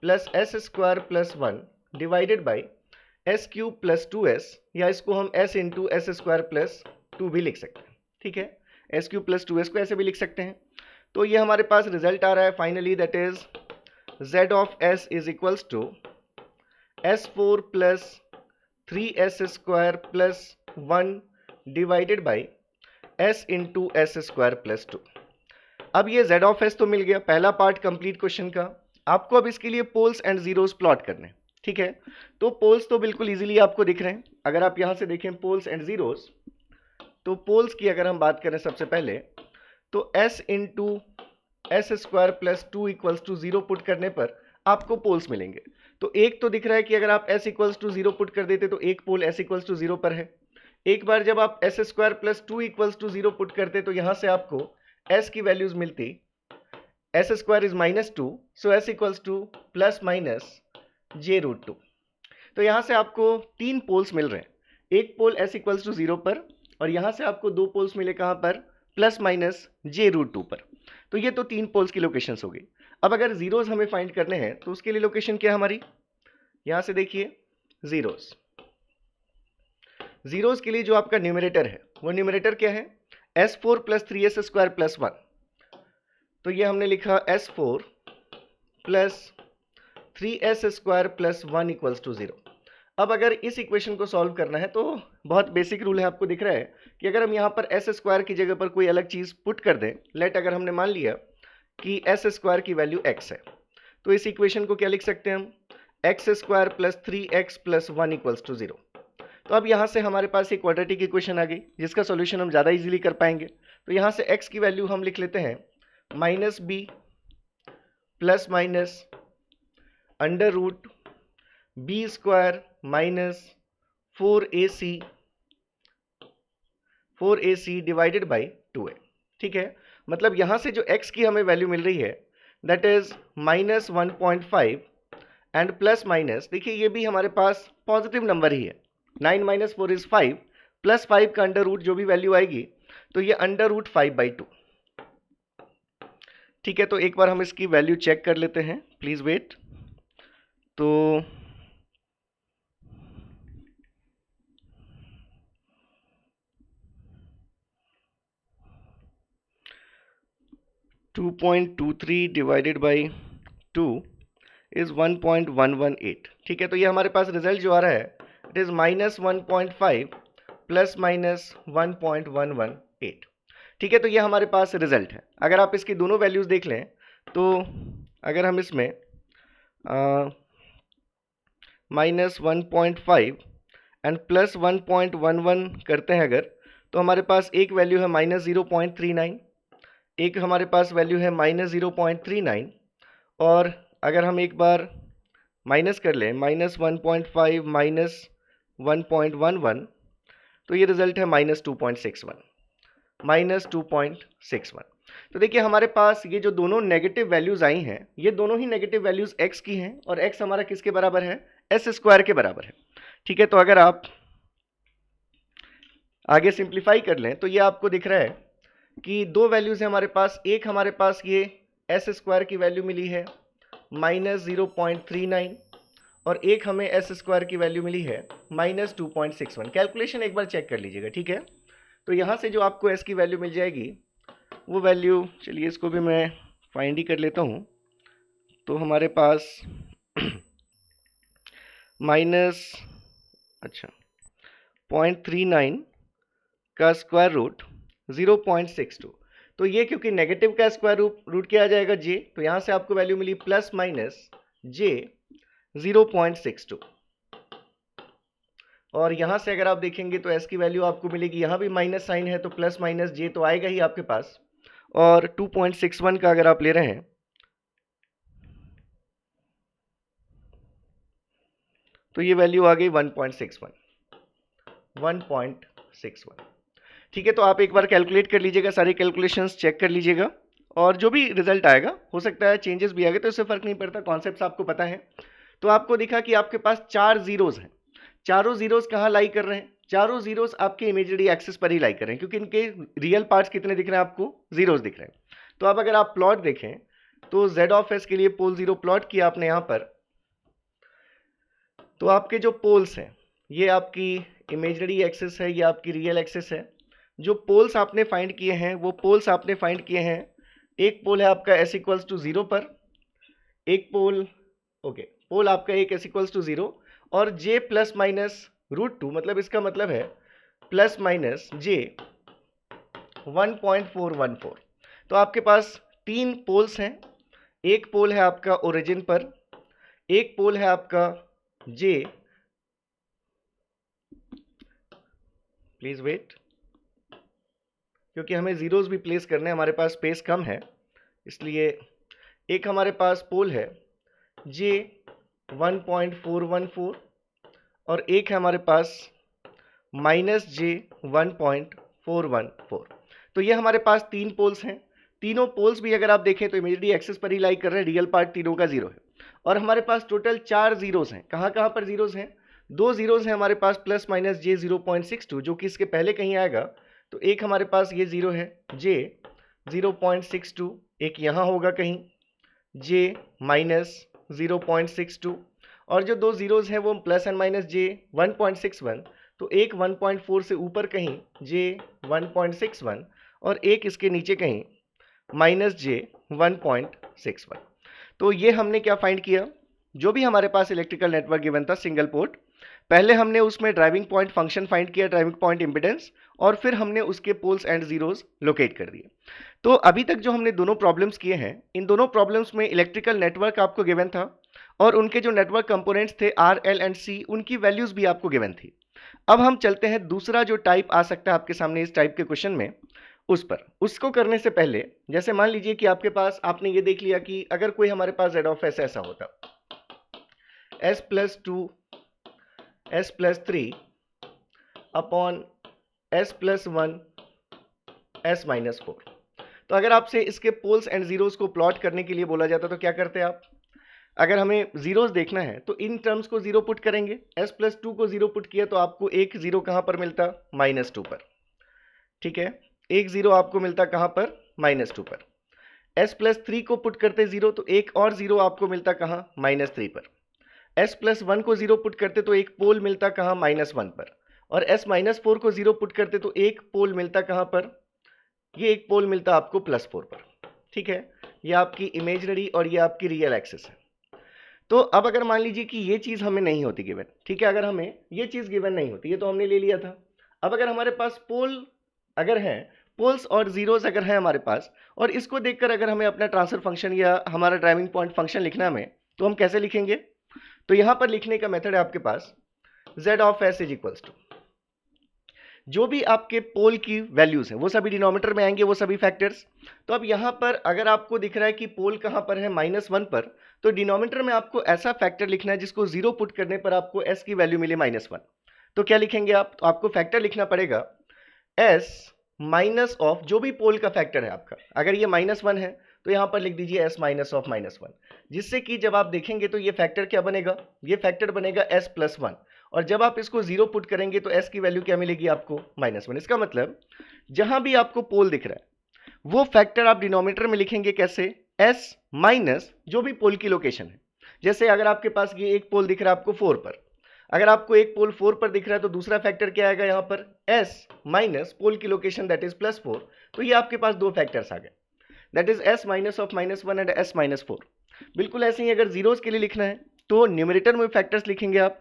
plus S square plus 1 divided by S cube plus 2s, या इसको हम s into S square plus 2 भी लिख सकते हैं, ठीक है। एस क्यूब प्लस 2s को ऐसे भी लिख सकते हैं। तो ये हमारे पास रिजल्ट आ रहा है finally, that is z of s is equals to s4 plus 3s square plus 1 divided by s into S square plus 2। अब ये z ऑफ s तो मिल गया, पहला पार्ट कंप्लीट क्वेश्चन का। आपको अब इसके लिए पोल्स एंड जीरोस प्लॉट करने, ठीक है। तो पोल्स तो बिल्कुल इजीली आपको दिख रहे हैं। अगर आप यहां से देखें पोल्स एंड जीरोस, तो पोल्स की अगर हम बात करें सबसे पहले, तो s into S square plus 2 equals to 0 put करने पर आपको पोल्स मिलेंगे। तो एक तो दिख रहा है कि अगर आप s इक्वल्स टू 0 पुट कर देते तो एक पोल s इक्वल्स टू 0 पर है। एक बार जब आप S square plus 2 equals to 0 put करते तो यहां से आपको s की वैल्यूज मिलती, S square is -2, so s equals to plus minus j root 2। तो यहां से आपको 3 पोल्स मिल रहे हैं, एक पोल s इक्वल्स टू 0 पर, और यहां से आपको 2 पोल्स मिले कहां पर, प्लस माइनस j रूट 2 पर। तो ये तो 3 पोल्स की लोकेशंस हो गई। अब अगर जीरोस हमें फाइंड करने हैं तो उसके लिए लोकेशन क्या है हमारी, यहां से देखिए जीरोस। जीरोस के लिए जो आपका न्यूमरेटर है वो न्यूमरेटर क्या है, s4 plus 3s square plus 1। तो ये हमने लिखा s4 plus 3s square plus 1 equals to 0। अब अगर इस इक्वेशन को सॉल्व करना है तो बहुत बेसिक रूल है, आपको दिख रहा है कि अगर हम यहाँ पर एस स्क्वायर की जगह पर कोई अलग चीज़ पुट कर दें, लेट अगर हमने मान लिया कि एस स्क्वायर की वैल्यू x है, तो इस इक्वेशन को क्या लिख सकते हैं हम, x square plus 3x plus 1 equals to 0। तो अब यहाँ से हमारे पास एक क्वाड्रेटिक इक्वेशन आ गई जिसका सॉल्यूशन हम ज़्यादा इजीली कर पाएंगे। तो यहाँ से x की वैल्यू हम लिख लेते हैं minus B plus minus under root B square minus 4ac divided by 2a, ठीक है। मतलब यहाँ से जो x की हमें वैल्यू मिल रही है that is -1.5 and plus minus, देखिए ये भी हमारे पास पॉजिटिव नंबर ही है, 9 माइनस 4 इज 5, प्लस 5 का अंडर रूट जो भी वैल्यू आएगी तो ये अंडर रूट 5/2, ठीक है। तो एक बार हम इसकी वैल्यू चेक कर लेते हैं, प्लीज वेट। तो 2.23 डिवाइडेड बाई 2 इज 1.118, ठीक है। तो ये हमारे पास रिजल्ट जो आ रहा है इट इज -1.5 प्लस माइनस 1.118, ठीक है। तो ये हमारे पास रिजल्ट है। अगर आप इसकी दोनों वैल्यूज देख लें तो अगर हम इसमें -1.5 एंड प्लस 1.11 करते हैं अगर, तो हमारे पास एक वैल्यू है -0.39, एक हमारे पास वैल्यू है -0.39, और अगर हम एक बार माइनस कर लें -1.5 माइनस 1.11, तो ये रिजल्ट है -2.61। तो देखिए हमारे पास ये जो दोनों नेगेटिव वैल्यूज आई हैं ये दोनों ही नेगेटिव वैल्यूज x की हैं, और x हमारा किसके बराबर है, एस स्क्वायर के बराबर है, ठीक है। तो अगर आप आगे सिंप्लीफाई कर लें तो ये आपको दिख रहा है कि दो वैल्यूज है हमारे पास, एक हमारे पास ये एस स्क्वायर की वैल्यू मिली है -0.39, और एक हमें एस स्क्वायर की वैल्यू मिली है -2.61। कैलकुलेशन एक बार चेक कर लीजिएगा, ठीक है। तो यहाँ से जो आपको एस की वैल्यू मिल जाएगी वो वैल्यू, चलिए इसको भी मैं फाइंड ही कर लेता हूँ। तो हमारे पास -0.39 का स्क्वायर रूट 0.62, तो ये क्योंकि नेगेटिव का स्क्वायर रूट क्या आ जाएगा j, तो यहाँ से आपको वैल्यू मिली प्लस माइनस j 0.62, और यहाँ से अगर आप देखेंगे तो s की वैल्यू आपको मिलेगी, यहाँ भी माइनस साइन है तो प्लस माइनस j तो आएगा ही आपके पास, और 2.61 का अगर आप ले रहे हैं तो ये वैल्यू आ गई 1.61, ठीक है। तो आप एक बार कैलकुलेट कर लीजिएगा, सारी कैलकुलेशंस चेक कर लीजिएगा, और जो भी रिजल्ट आएगा हो सकता है चेंजेस भी आ गए तो इससे फर्क नहीं पड़ता, कॉन्सेप्ट्स आपको पता है। तो आपको दिखा कि आपके पास 4 जीरोज हैं, चारों जीरोज कहाँ लाई कर रहे हैं, चारों जीरोज आपके इमेजिनरी एक्सिस पर ही लाई कर रहे हैं, क्योंकि इनके रियल पार्ट्स कितने दिख रहे हैं आपको, जीरोज दिख रहे हैं। तो अब अगर आप प्लॉट देखें तो z ऑफ s के लिए पोल जीरो प्लॉट किया आपने यहाँ पर, तो आपके जो पोल्स हैं, ये आपकी इमेजिनरी एक्सिस है, ये आपकी रियल एक्सिस है। जो पोल्स आपने फाइंड किए हैं वो पोल्स आपने फाइंड किए हैं, एक पोल है आपका s इक्वल्स टू 0 पर, एक पोल पोल आपका एक s इक्वल्स टू 0 और j प्लस माइनस √2, मतलब इसका मतलब है प्लस माइनस j 1.414। तो आपके पास 3 पोल्स हैं, एक पोल है आपका ओरिजिन पर, एक पोल है आपका j, प्लीज वेट, क्योंकि हमें जीरोस भी प्लेस करने हैं, हमारे पास स्पेस कम है, इसलिए एक हमारे पास पोल है j 1.414 और एक है हमारे पास माइनस j 1.414। तो ये हमारे पास 3 पोल्स हैं। तीनों पोल्स भी अगर आप देखें तो इमेजिनरी एक्सिस पर ही लाई कर रहे हैं, रियल पार्ट तीनों का 0 है। और हमारे पास टोटल 4 जीरोस हैं। कहाँ कहाँ पर जीरोस हैं? 2 जीरोस हैं हमारे पास प्लस माइनस j 0.62, जो कि इसके पहले कहीं आएगा, तो एक हमारे पास ये 0 है j 0.62, एक यहाँ होगा कहीं j माइनस 0.62, और जो 2 जीरोस हैं वो प्लस एंड माइनस j 1.61, तो एक 1.4 से ऊपर कहीं j 1.61 और एक इसके नीचे कहीं माइनस j 1.61। तो ये हमने क्या फाइंड किया, जो भी हमारे पास इलेक्ट्रिकल नेटवर्क गिवन था सिंगल पोर्ट, पहले हमने उसमें ड्राइविंग पॉइंट फंक्शन फाइंड किया, ड्राइविंग पॉइंट इंपिडेंस, और फिर हमने उसके पोल्स एंड जीरोस लोकेट कर दिए। तो अभी तक जो हमने दोनों प्रॉब्लम्स किए हैं, इन दोनों प्रॉब्लम्स में इलेक्ट्रिकल नेटवर्क आपको गिवन था और उनके जो नेटवर्क कंपोनेंट्स थे R, L एंड C, उनकी वैल्यूज भी आपको गिवन थी। अब हम चलते हैं दूसरा जो टाइप आ सकता है आपके सामने इस टाइप के क्वेश्चन में, उस पर। उसको करने से पहले जैसे मान लीजिए कि आपके पास, आपने ये देख लिया कि अगर कोई हमारे पास z ऑफ s ऐसा होता, s plus 2 s plus 3 upon s plus 1 s minus 4, तो अगर आपसे इसके पोल्स एंड जीरोस को प्लॉट करने के लिए बोला जाता तो क्या करते आप? अगर हमें जीरोस देखना है तो इन टर्म्स को जीरो पुट करेंगे, s प्लस 2 को जीरो पुट किया तो आपको एक जीरो कहां पर मिलता? -2 पर। ठीक है, एक जीरो आपको मिलता कहां पर? -2 पर। s प्लस 3 को पुट करते जीरो तो एक और जीरो आपको मिलता कहां? -3 पर। s प्लस 1 को जीरो पुट करते तो एक पोल मिलता कहां? -1 पर। और s माइनस 4 को जीरो पुट करते तो एक पोल मिलता कहां पर? ये एक पोल मिलता आपको +4 पर। ठीक है, ये आपकी इमेजिनरी और ये आपकी रियल एक्सिस है। तो अब अगर मान लीजिए कि ये चीज हमें नहीं होती गिवन, ठीक है, अगर हमें ये चीज गिवन नहीं होती, ये तो हमने ले लिया था। अब अगर हमारे पास पोल अगर है, पोल्स और जीरोस अगर है हमारे पास, और इसको देखकर अगर हमें अपना ट्रांसफर फंक्शन या हमारा ड्राइविंग पॉइंट फंक्शन लिखना है, तो हम कैसे लिखेंगे? तो यहां पर लिखने का मेथड है आपके पास z of s is equals to, जो भी आपके पोल की वैल्यूज हैं वो सभी डिनोमिनेटर में आएंगे, वो सभी फैक्टर्स। तो अब यहां पर अगर आपको दिख रहा है कि पोल कहां पर है? -1 पर, तो डिनोमिनेटर में आपको ऐसा फैक्टर लिखना है जिसको जीरो पुट करने पर आपको s की वैल्यू मिले -1। तो क्या लिखेंगे आप? तो आपको फैक्टर लिखना पड़ेगा s माइनस ऑफ जो भी पोल का फैक्टर है आपका। अगर ये -1 है तो यहां पर लिख दीजिए s माइनस ऑफ -1, जिससे कि जब आप देखेंगे तो ये फैक्टर क्या बनेगा? ये फैक्टर बनेगा s प्लस 1, और जब आप इसको जीरो पुट करेंगे तो s की वैल्यू क्या मिलेगी आपको? -1। इसका मतलब जहां भी आपको पोल दिख रहा है वो फैक्टर आप डिनोमिनेटर में लिखेंगे कैसे? s माइनस जो भी पोल की लोकेशन है। जैसे अगर आपके पास ये एक पोल दिख रहा है आपको 4 पर, अगर आपको एक पोल 4 पर दिख रहा है तो दूसरा फैक्टर क्या आएगा यहाँ पर? s माइनस पोल की लोकेशन दैट इज +4। तो ये आपके पास दो फैक्टर्स आ गए, that is s minus of -1 and s minus 4। बिल्कुल ऐसे ही अगर जीरोस के लिए लिखना है तो न्यूमरेटर में फैक्टर्स लिखेंगे आप,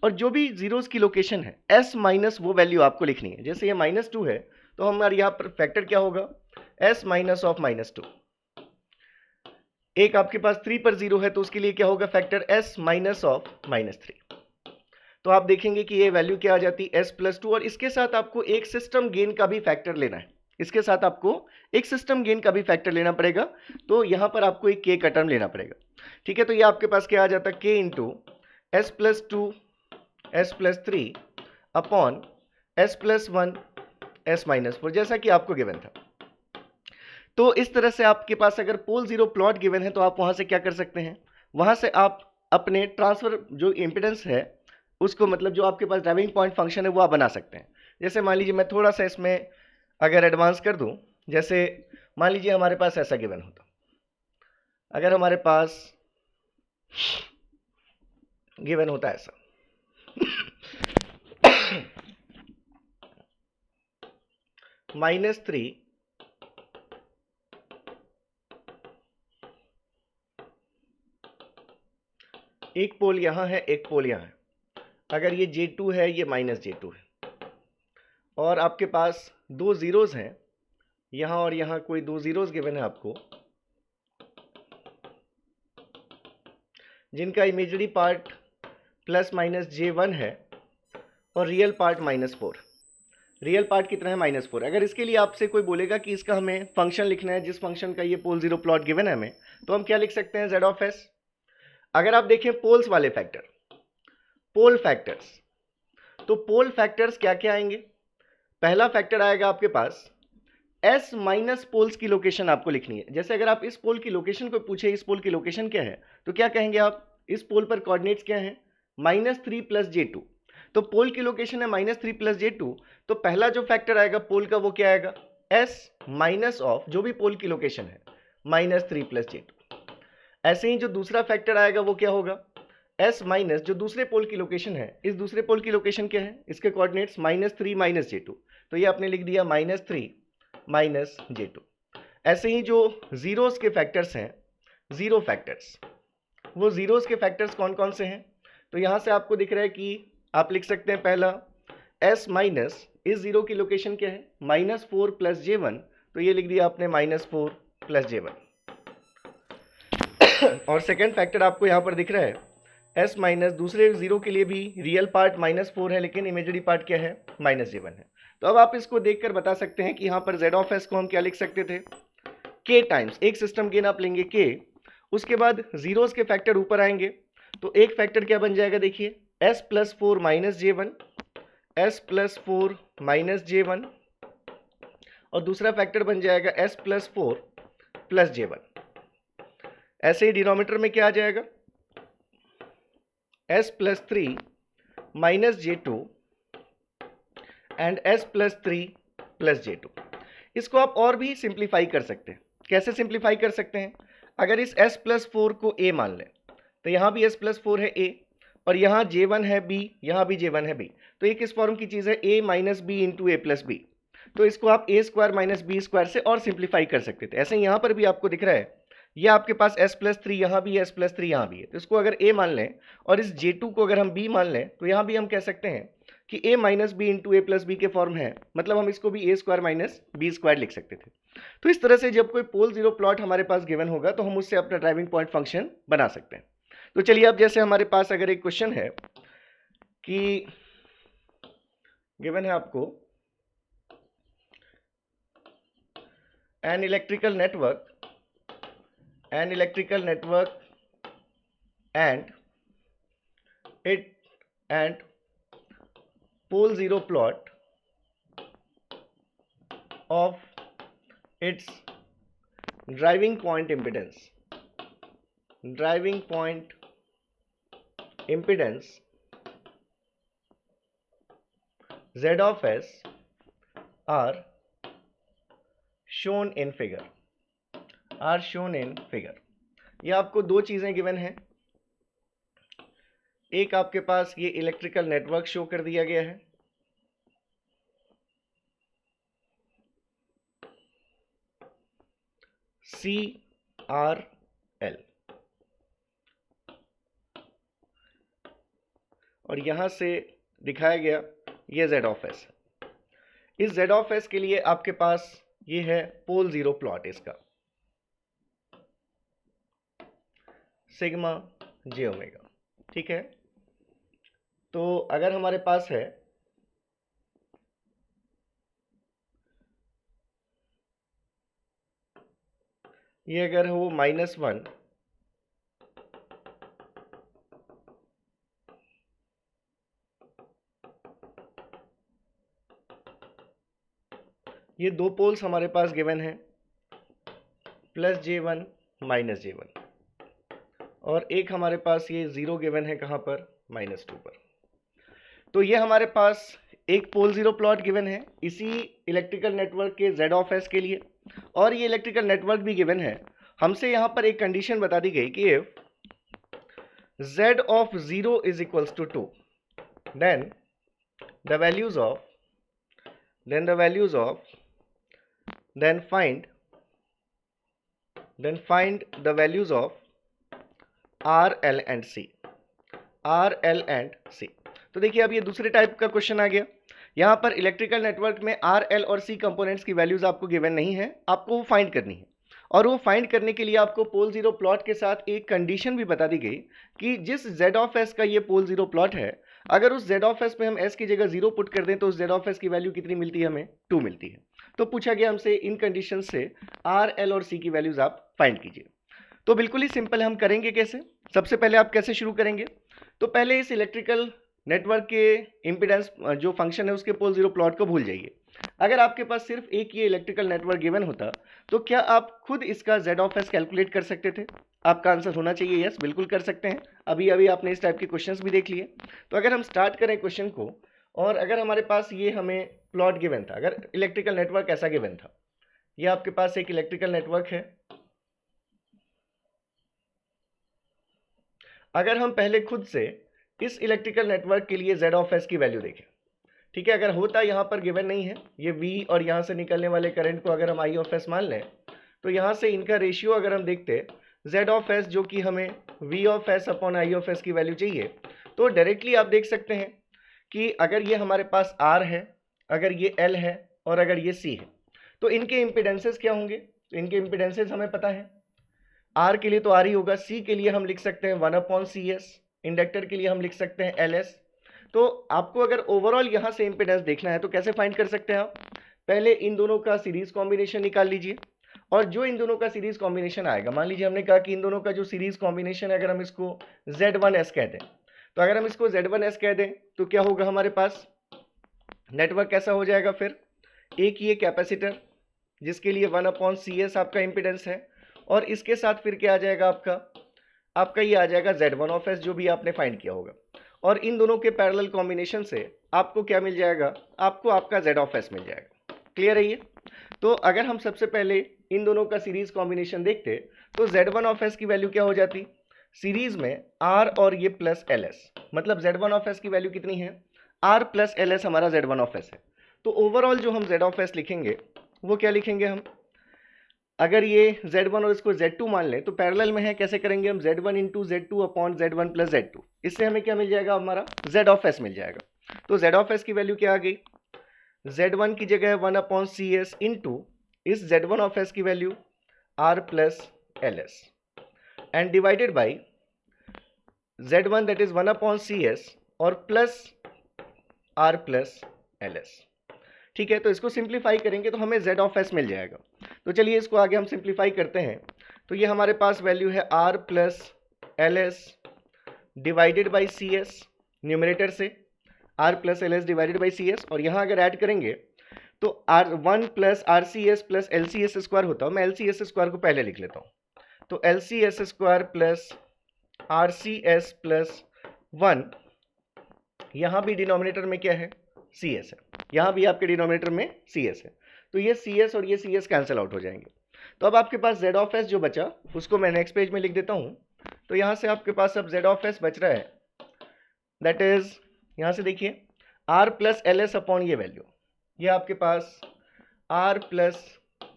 और जो भी जीरोस की लोकेशन है s माइनस वो वैल्यू आपको लिखनी है। जैसे ये -2 है तो हमारे यहाँ पर फैक्टर क्या होगा? s minus of -2। एक आपके पास 3 पर जीरो है तो उसके लिए क्या होगा फैक्टर? s minus of -3। तो आप देखेंगे कि ये वैल्यू क्या आ जाती? s प्लस 2, और इसके साथ आपको एक सिस्टम गेन का भी फैक्टर लेना है, इसके साथ आपको एक सिस्टम गेन का भी फैक्टर लेना पड़ेगा। तो यहां पर आपको एक k का टर्म लेना पड़ेगा। ठीक है, तो ये आपके पास क्या आ जाता? k into s plus 2 s plus 3 upon s plus 1 s minus 4, जैसा कि आपको गिवन था। तो इस तरह से आपके पास अगर पोल जीरो प्लॉट गिवन है तो आप वहां से क्या कर सकते हैं? वहां से आप अपने ट्रांसफर जो इंपिडेंस है उसको, मतलब जो आपके पास ड्राइविंग पॉइंट फंक्शन है वो आप बना सकते हैं। जैसे मान लीजिए मैं थोड़ा सा इसमें अगर एडवांस कर दूं, जैसे मान लीजिए हमारे पास ऐसा गिवन होता, अगर हमारे पास गिवन होता ऐसा, -3 एक पोल यहां है, एक पोल यहां है। अगर ये J2 है, ये -J2 है, और आपके पास दो जीरोज हैं यहां और यहां, कोई दो जीरोज गिवन है आपको, जिनका इमेजरी पार्ट +-J1 है और रियल पार्ट -4। रियल पार्ट कितना है? -4। अगर इसके लिए आपसे कोई बोलेगा कि इसका हमें फंक्शन लिखना है, जिस फंक्शन का ये पोल जीरो प्लॉट गिवन है हमें, तो हम क्या लिख सकते हैं? Z(s). अगर आप देखें पोल्स वाले फैक्टर, पोल फैक्टर्स, तो पोल फैक्टर्स क्या क्या आएंगे? पहला फैक्टर आएगा आपके पास s माइनस पोल्स की लोकेशन आपको लिखनी है। जैसे अगर आप इस पोल की लोकेशन को पूछे, इस पोल की लोकेशन क्या है, तो क्या कहेंगे आप? इस पोल पर कोऑर्डिनेट्स क्या है? -3 + J2। तो पोल की लोकेशन है -3 + J2, तो पहला जो फैक्टर आएगा पोल का वो क्या आएगा? s माइनस ऑफ जो भी पोल की लोकेशन है -3 + J2। ऐसे ही जो दूसरा फैक्टर आएगा वो क्या होगा? s माइनस जो दूसरे पोल की लोकेशन है, इस दूसरे पोल की लोकेशन क्या है? इसके कोऑर्डिनेट्स -3 - J2, तो ये आपने लिख दिया -3 - J2। ऐसे ही जो जीरोस के फैक्टर्स हैं, जीरो फैक्टर्स, वो जीरोस के फैक्टर्स कौन कौन से हैं? तो यहां से आपको दिख रहा है कि आप लिख सकते हैं पहला s माइनस, इस जीरो की लोकेशन क्या है? -4 + J1, तो ये लिख दिया आपने -4 + J1। और सेकेंड फैक्टर आपको यहां पर दिख रहा है s माइनस, दूसरे जीरो के लिए भी रियल पार्ट -4 है, लेकिन इमेजरी पार्ट क्या है? -J1 है। तो अब आप इसको देखकर बता सकते हैं कि यहाँ पर Z(s) को हम क्या लिख सकते थे? k टाइम्स, एक सिस्टम गेन आप लेंगे k, उसके बाद जीरोस के फैक्टर ऊपर आएंगे, तो एक फैक्टर क्या बन जाएगा? देखिए s + 4 - J1, s + 4 - J1, और दूसरा फैक्टर बन जाएगा s + 4 + J1। ऐसे ही डिनोमिनेटर में क्या आ जाएगा? s + 3 - J2 and s + 3 + J2। इसको आप और भी सिंप्लीफाई कर सकते हैं। कैसे सिंप्लीफाई कर सकते हैं? अगर इस s + 4 को a मान लें, तो यहाँ भी s + 4 है a, और यहाँ J1 है b, यहाँ भी J1 है b, तो ये किस फॉर्म की चीज़ है? a - b × a + b। तो इसको आप a² - b² से और सिंप्लीफाई कर सकते थे। ऐसे यहाँ पर भी आपको दिख रहा है, ये आपके पास s + 3 यहाँ भी, s + 3 यहाँ भी है, तो इसको अगर a मान लें और इस J2 को अगर हम b मान लें, तो यहाँ भी हम कह सकते हैं कि a - b × a + b के फॉर्म है, मतलब हम इसको भी a² - b² लिख सकते थे। तो इस तरह से जब कोई पोल जीरो प्लॉट हमारे पास गिवन होगा, तो हम उससे अपना ड्राइविंग पॉइंट फंक्शन बना सकते हैं। तो चलिए, अब जैसे हमारे पास अगर एक क्वेश्चन है कि गिवन है आपको an electrical network and pole zero plot of its driving point impedance Z(s) are shown in figure। ये आपको दो चीजें गिवन हैं। एक आपके पास ये इलेक्ट्रिकल नेटवर्क शो कर दिया गया है, CRL, और यहां से दिखाया गया ये Z(s). इस Z(s) के लिए आपके पास ये है पोल जीरो प्लॉट, इसका सिग्मा j ओमेगा, ठीक है। तो अगर हमारे पास है ये, अगर हो -1, ये दो पोल्स हमारे पास गिवन है +J1 - J1, और एक हमारे पास ये जीरो गिवन है, कहां पर? -2 पर। तो ये हमारे पास एक पोल जीरो प्लॉट गिवन है इसी इलेक्ट्रिकल नेटवर्क के Z(s) के लिए, और ये इलेक्ट्रिकल नेटवर्क भी गिवन है। हमसे यहां पर एक कंडीशन बता दी गई कि if Z of 0 is equals to 2, then the values of then find the values of R, L and C. R, L and C. तो देखिए अब ये दूसरे टाइप का क्वेश्चन आ गया। यहाँ पर इलेक्ट्रिकल नेटवर्क में R, L और C कंपोनेंट्स की वैल्यूज आपको गिवन नहीं है, आपको वो फाइंड करनी है। और वो फाइंड करने के लिए आपको पोल जीरो प्लॉट के साथ एक कंडीशन भी बता दी गई कि जिस z ऑफ s का ये पोल जीरो प्लॉट है, अगर उस z ऑफ s पे हम s की जगह 0 पुट कर दें तो उस z ऑफ s की वैल्यू कितनी मिलती है, हमें 2 मिलती है। तो पूछा गया हमसे इन कंडीशन से R, L और C की वैल्यूज आप फाइंड कीजिए। तो बिल्कुल ही सिंपल है, हम करेंगे कैसे? सबसे पहले आप कैसे शुरू करेंगे? तो पहले इस इलेक्ट्रिकल नेटवर्क के इम्पीडेंस जो फंक्शन है उसके पोल जीरो प्लॉट को भूल जाइए। अगर आपके पास सिर्फ एक ये इलेक्ट्रिकल नेटवर्क गिवन होता तो क्या आप खुद इसका z ऑफ s कैलकुलेट कर सकते थे? आपका आंसर होना चाहिए यस, बिल्कुल कर सकते हैं। अभी अभी आपने इस टाइप के क्वेश्चंस भी देख लिए। तो अगर हम स्टार्ट करें क्वेश्चन को, और अगर हमारे पास ये हमें प्लॉट गिवन था, अगर इलेक्ट्रिकल नेटवर्क ऐसा गिवन था, ये आपके पास एक इलेक्ट्रिकल नेटवर्क है। अगर हम पहले खुद से इस इलेक्ट्रिकल नेटवर्क के लिए z ऑफ s की वैल्यू देखें, ठीक है, अगर होता यहाँ पर गिवन नहीं है ये v और यहाँ से निकलने वाले करंट को अगर हम i ऑफ s मान लें, तो यहाँ से इनका रेशियो अगर हम देखते z ऑफ s जो कि हमें v of s upon i of s की वैल्यू चाहिए, तो डायरेक्टली आप देख सकते हैं कि अगर ये हमारे पास r है, अगर ये l है और अगर ये c है, तो इनके इम्पीडेंसेस क्या होंगे? तो इनके इम्पीडेंसेस हमें पता है, R के लिए तो R ही होगा, C के लिए हम लिख सकते हैं 1/CS, इंडक्टर के लिए हम लिख सकते हैं LS। तो आपको अगर ओवरऑल यहाँ से इम्पीडेंस देखना है तो कैसे फाइंड कर सकते हैं आप? पहले इन दोनों का सीरीज कॉम्बिनेशन निकाल लीजिए, और जो इन दोनों का सीरीज कॉम्बिनेशन आएगा, मान लीजिए हमने कहा कि इन दोनों का जो सीरीज कॉम्बिनेशन है अगर हम इसको Z1S कह दें, तो अगर हम इसको Z1S कह दें तो क्या होगा, हमारे पास नेटवर्क कैसा हो जाएगा फिर? एक ये कैपेसिटर जिसके लिए 1/CS आपका इम्पीडेंस है, और इसके साथ फिर क्या आ जाएगा आपका ये आ जाएगा Z1 ऑफ S जो भी आपने फाइंड किया होगा, और इन दोनों के पैरेलल कॉम्बिनेशन से आपको क्या मिल जाएगा? आपको आपका Z ऑफ S मिल जाएगा। क्लियर है ये? तो अगर हम सबसे पहले इन दोनों का सीरीज कॉम्बिनेशन देखते तो Z1 ऑफ S की वैल्यू क्या हो जाती? सीरीज में R और ये प्लस LS, मतलब Z1 ऑफ S की वैल्यू कितनी है? R प्लस LS हमारा Z1 ऑफ S है। तो ओवरऑल जो हम Z ऑफ S लिखेंगे वो क्या लिखेंगे हम? अगर ये Z1 और इसको Z2 मान लें तो पैरेलल में है, कैसे करेंगे हम? Z1 into Z2 upon Z1 plus Z2, इससे हमें क्या मिल जाएगा? हमारा Z ऑफ S मिल जाएगा। तो Z ऑफ S की वैल्यू क्या आ गई? Z1 की जगह 1/CS इंटू इस Z1 ऑफ S की value R plus LS and divided by Z1 that is 1/CS और प्लस R प्लस LS। ठीक है, तो इसको सिंप्लीफाई करेंगे तो हमें Z ऑफ S मिल जाएगा। तो चलिए इसको आगे हम सिंप्लीफाई करते हैं। तो ये हमारे पास वैल्यू है R plus LS divided by CS, numerator से R plus LS divided by CS, और यहाँ अगर ऐड करेंगे तो R1 plus RCS plus LCS square होता है। मैं LCS स्क्वायर को पहले लिख लेता हूँ, तो LCS square plus RCS plus 1, यहाँ भी डिनोमिनेटर में क्या है? CS है, यहाँ भी आपके डिनोमिनेटर में CS है, तो ये CS और ये CS कैंसिल आउट हो जाएंगे। तो अब आपके पास Z ऑफ S जो बचा उसको मैं नेक्स्ट पेज में लिख देता हूँ। तो यहाँ से आपके पास अब Z ऑफ S बच रहा है, दैट इज यहाँ से देखिए R प्लस LS अपॉन ये वैल्यू, ये आपके पास R plus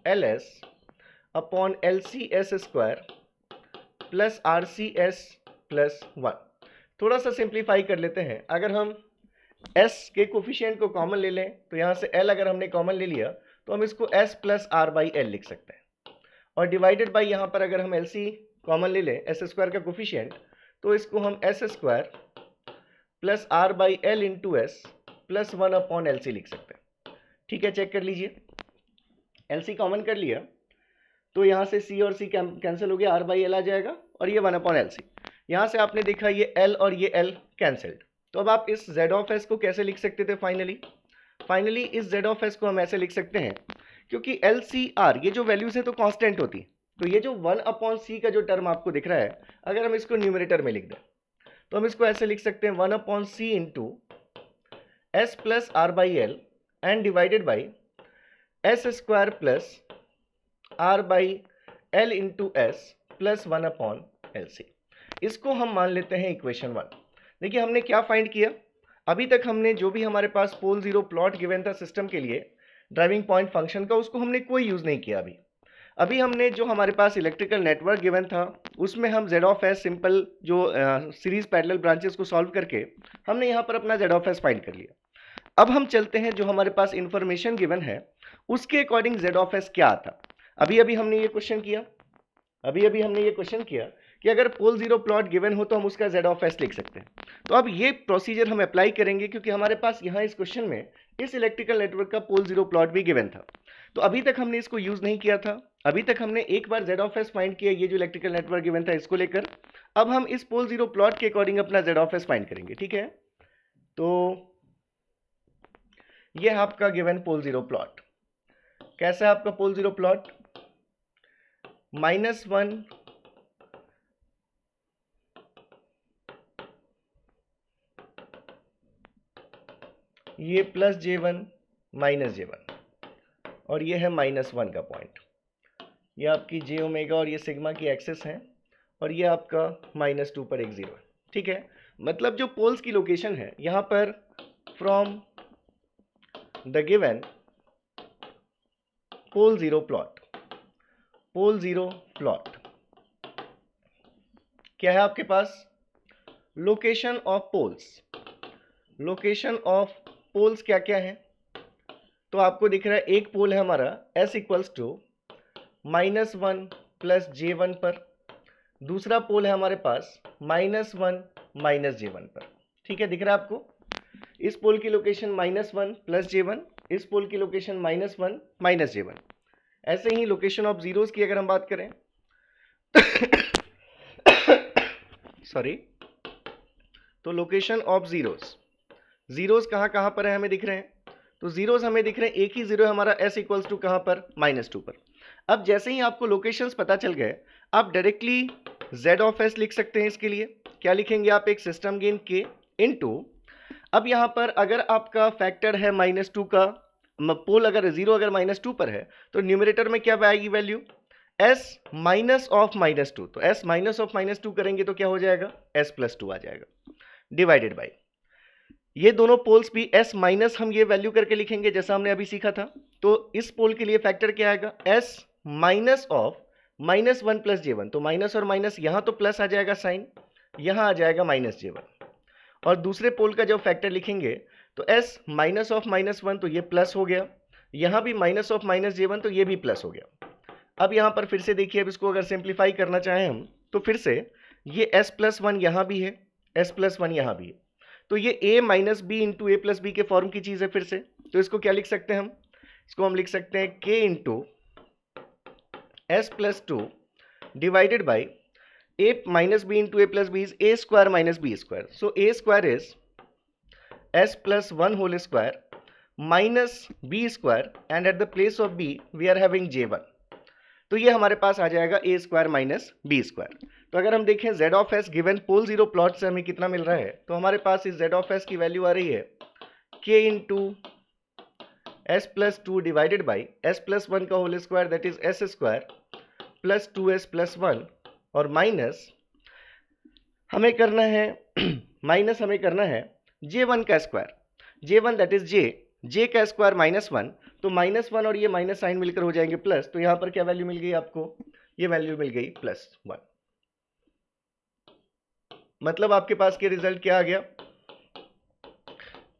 LS upon LCS square plus RCS plus 1। थोड़ा सा सिंप्लीफाई कर लेते हैं, अगर हम S के कोफिशिएंट को कॉमन ले लें तो यहाँ से L अगर हमने कॉमन ले लिया तो हम इसको S plus R by L लिख सकते हैं, और डिवाइडेड बाई यहाँ पर अगर हम LC कॉमन ले लें S स्क्वायर का कोफिशिएंट, तो इसको हम S square plus R by L into S plus 1 upon LC लिख सकते हैं। ठीक है, चेक कर लीजिए, LC कॉमन कर लिया तो यहाँ से C और C कैंसिल हो गया, R बाई L आ जाएगा और ये 1 अपॉन LC। यहाँ से आपने देखा ये L और ये L कैंसिल्ड। तो अब आप इस Z ऑफ S को कैसे लिख सकते थे? फाइनली इस Z ऑफ S को हम ऐसे लिख सकते हैं, क्योंकि LCR ये जो वैल्यूज है तो कांस्टेंट होती, तो ये जो 1 अपॉन C का जो टर्म आपको दिख रहा है, अगर हम इसको न्यूमरेटर में लिख दें तो हम इसको ऐसे लिख सकते हैं 1 upon C into S plus R by L and divided by S square plus R by L into S plus 1 upon LC। इसको हम मान लेते हैं इक्वेशन 1। देखिए हमने क्या फाइंड किया, अभी तक हमने जो भी हमारे पास पोल जीरो प्लॉट गिवन था सिस्टम के लिए, ड्राइविंग पॉइंट फंक्शन का, उसको हमने कोई यूज़ नहीं किया अभी। अभी हमने जो हमारे पास इलेक्ट्रिकल नेटवर्क गिवन था उसमें हम z ऑफ एस सिंपल जो सीरीज पैरेलल ब्रांचेस को सॉल्व करके हमने यहाँ पर अपना z ऑफ एस फाइंड कर लिया। अब हम चलते हैं जो हमारे पास इंफॉर्मेशन गिवन है उसके अकॉर्डिंग z ऑफ एस क्या आता। अभी हमने ये क्वेश्चन किया कि अगर पोल जीरो प्लॉट गिवन हो तो हम उसका z ऑफ एस लिख सकते हैं। तो अब ये प्रोसीजर हम अप्लाई करेंगे क्योंकि हमारे पास यहाँ इस क्वेश्चन में इस इलेक्ट्रिकल नेटवर्क का पोल जीरो प्लॉट भी गिवन था। तो अभी तक हमने इसको यूज नहीं किया था, अभी तक हमने एक बार z ऑफ एस फाइंड किया, ये जो इलेक्ट्रिकल नेटवर्क गिवन था इसको लेकर। अब हम इस पोल जीरो प्लॉट के अकॉर्डिंग अपना z ऑफ एस फाइंड करेंगे, ठीक है। तो ये है आपका गिवन पोल जीरो प्लॉट। कैसा है आपका पोल जीरो प्लॉट? -1 ये +J1 -J1 और ये है -1 का पॉइंट। ये आपकी j ओमेगा और ये सिग्मा की एक्सेस है और ये आपका -2 पर एक 0 है, ठीक है। मतलब जो पोल्स की लोकेशन है यहाँ पर from the given pole zero plot क्या है आपके पास? लोकेशन ऑफ पोल्स क्या क्या है? तो आपको दिख रहा है एक पोल है हमारा s इक्वल्स टू -1 + J1 पर, दूसरा पोल है हमारे पास -1 -J1 पर, ठीक है। दिख रहा है आपको? इस पोल की लोकेशन -1 + J1, इस पोल की लोकेशन -1 -J1। ऐसे ही लोकेशन ऑफ जीरोस की अगर हम बात करें सॉरी, तो लोकेशन ऑफ जीरोस कहाँ पर है हमें दिख रहे हैं? तो जीरोस हमें दिख रहे हैं, एक ही जीरो है हमारा s इक्वल्स टू कहाँ पर? -2 पर। अब जैसे ही आपको लोकेशंस पता चल गए आप डायरेक्टली z ऑफ s लिख सकते हैं। इसके लिए क्या लिखेंगे आप? एक सिस्टम गेन k इनटू, अब यहाँ पर अगर आपका फैक्टर है -2 का, पोल अगर जीरो अगर -2 पर है तो न्यूमरेटर में क्या आएगी वैल्यू? s minus of -2। तो s माइनस ऑफ -2 करेंगे तो क्या हो जाएगा? s + 2 आ जाएगा, डिवाइडेड बाई ये दोनों पोल्स भी s माइनस हम ये वैल्यू करके लिखेंगे जैसा हमने अभी सीखा था। तो इस पोल के लिए फैक्टर क्या आएगा? s minus of -1 + J1। तो माइनस और माइनस यहाँ तो प्लस आ जाएगा साइन, यहाँ आ जाएगा -J1। और दूसरे पोल का जब फैक्टर लिखेंगे तो s माइनस ऑफ -1 तो ये प्लस हो गया, यहाँ भी माइनस ऑफ -J1 तो ये भी प्लस हो गया। अब यहाँ पर फिर से देखिए, अब इसको अगर सिंप्लीफाई करना चाहें हम तो फिर से ये s + 1 यहाँ भी है, s + 1 यहाँ भी है, तो ये a - b into a + b के फॉर्म की चीज़ है फिर से। तो इसको क्या लिख सकते हैं हम? इसको हम लिख सकते हैं k into s + 2 divided by a - b into a + b is a square - b square. So a square is s + 1 whole square minus b square and at the place of b we are having J1। तो ये हमारे पास आ जाएगा a square - b square. तो अगर हम देखें z of s given pole zero plot से हमें कितना मिल रहा है, तो हमारे पास इस z ऑफ s की वैल्यू आ रही है k into s + 2 divided by s + 1 का whole square that is s square plus 2s + 1 और माइनस हमें करना है J1 का square, J1 that is j का स्क्वायर -1, तो -1 और ये माइनस साइन मिलकर हो जाएंगे प्लस। तो यहां पर क्या वैल्यू मिल गई आपको? ये वैल्यू मिल गई +1। मतलब आपके पास के रिजल्ट क्या आ गया?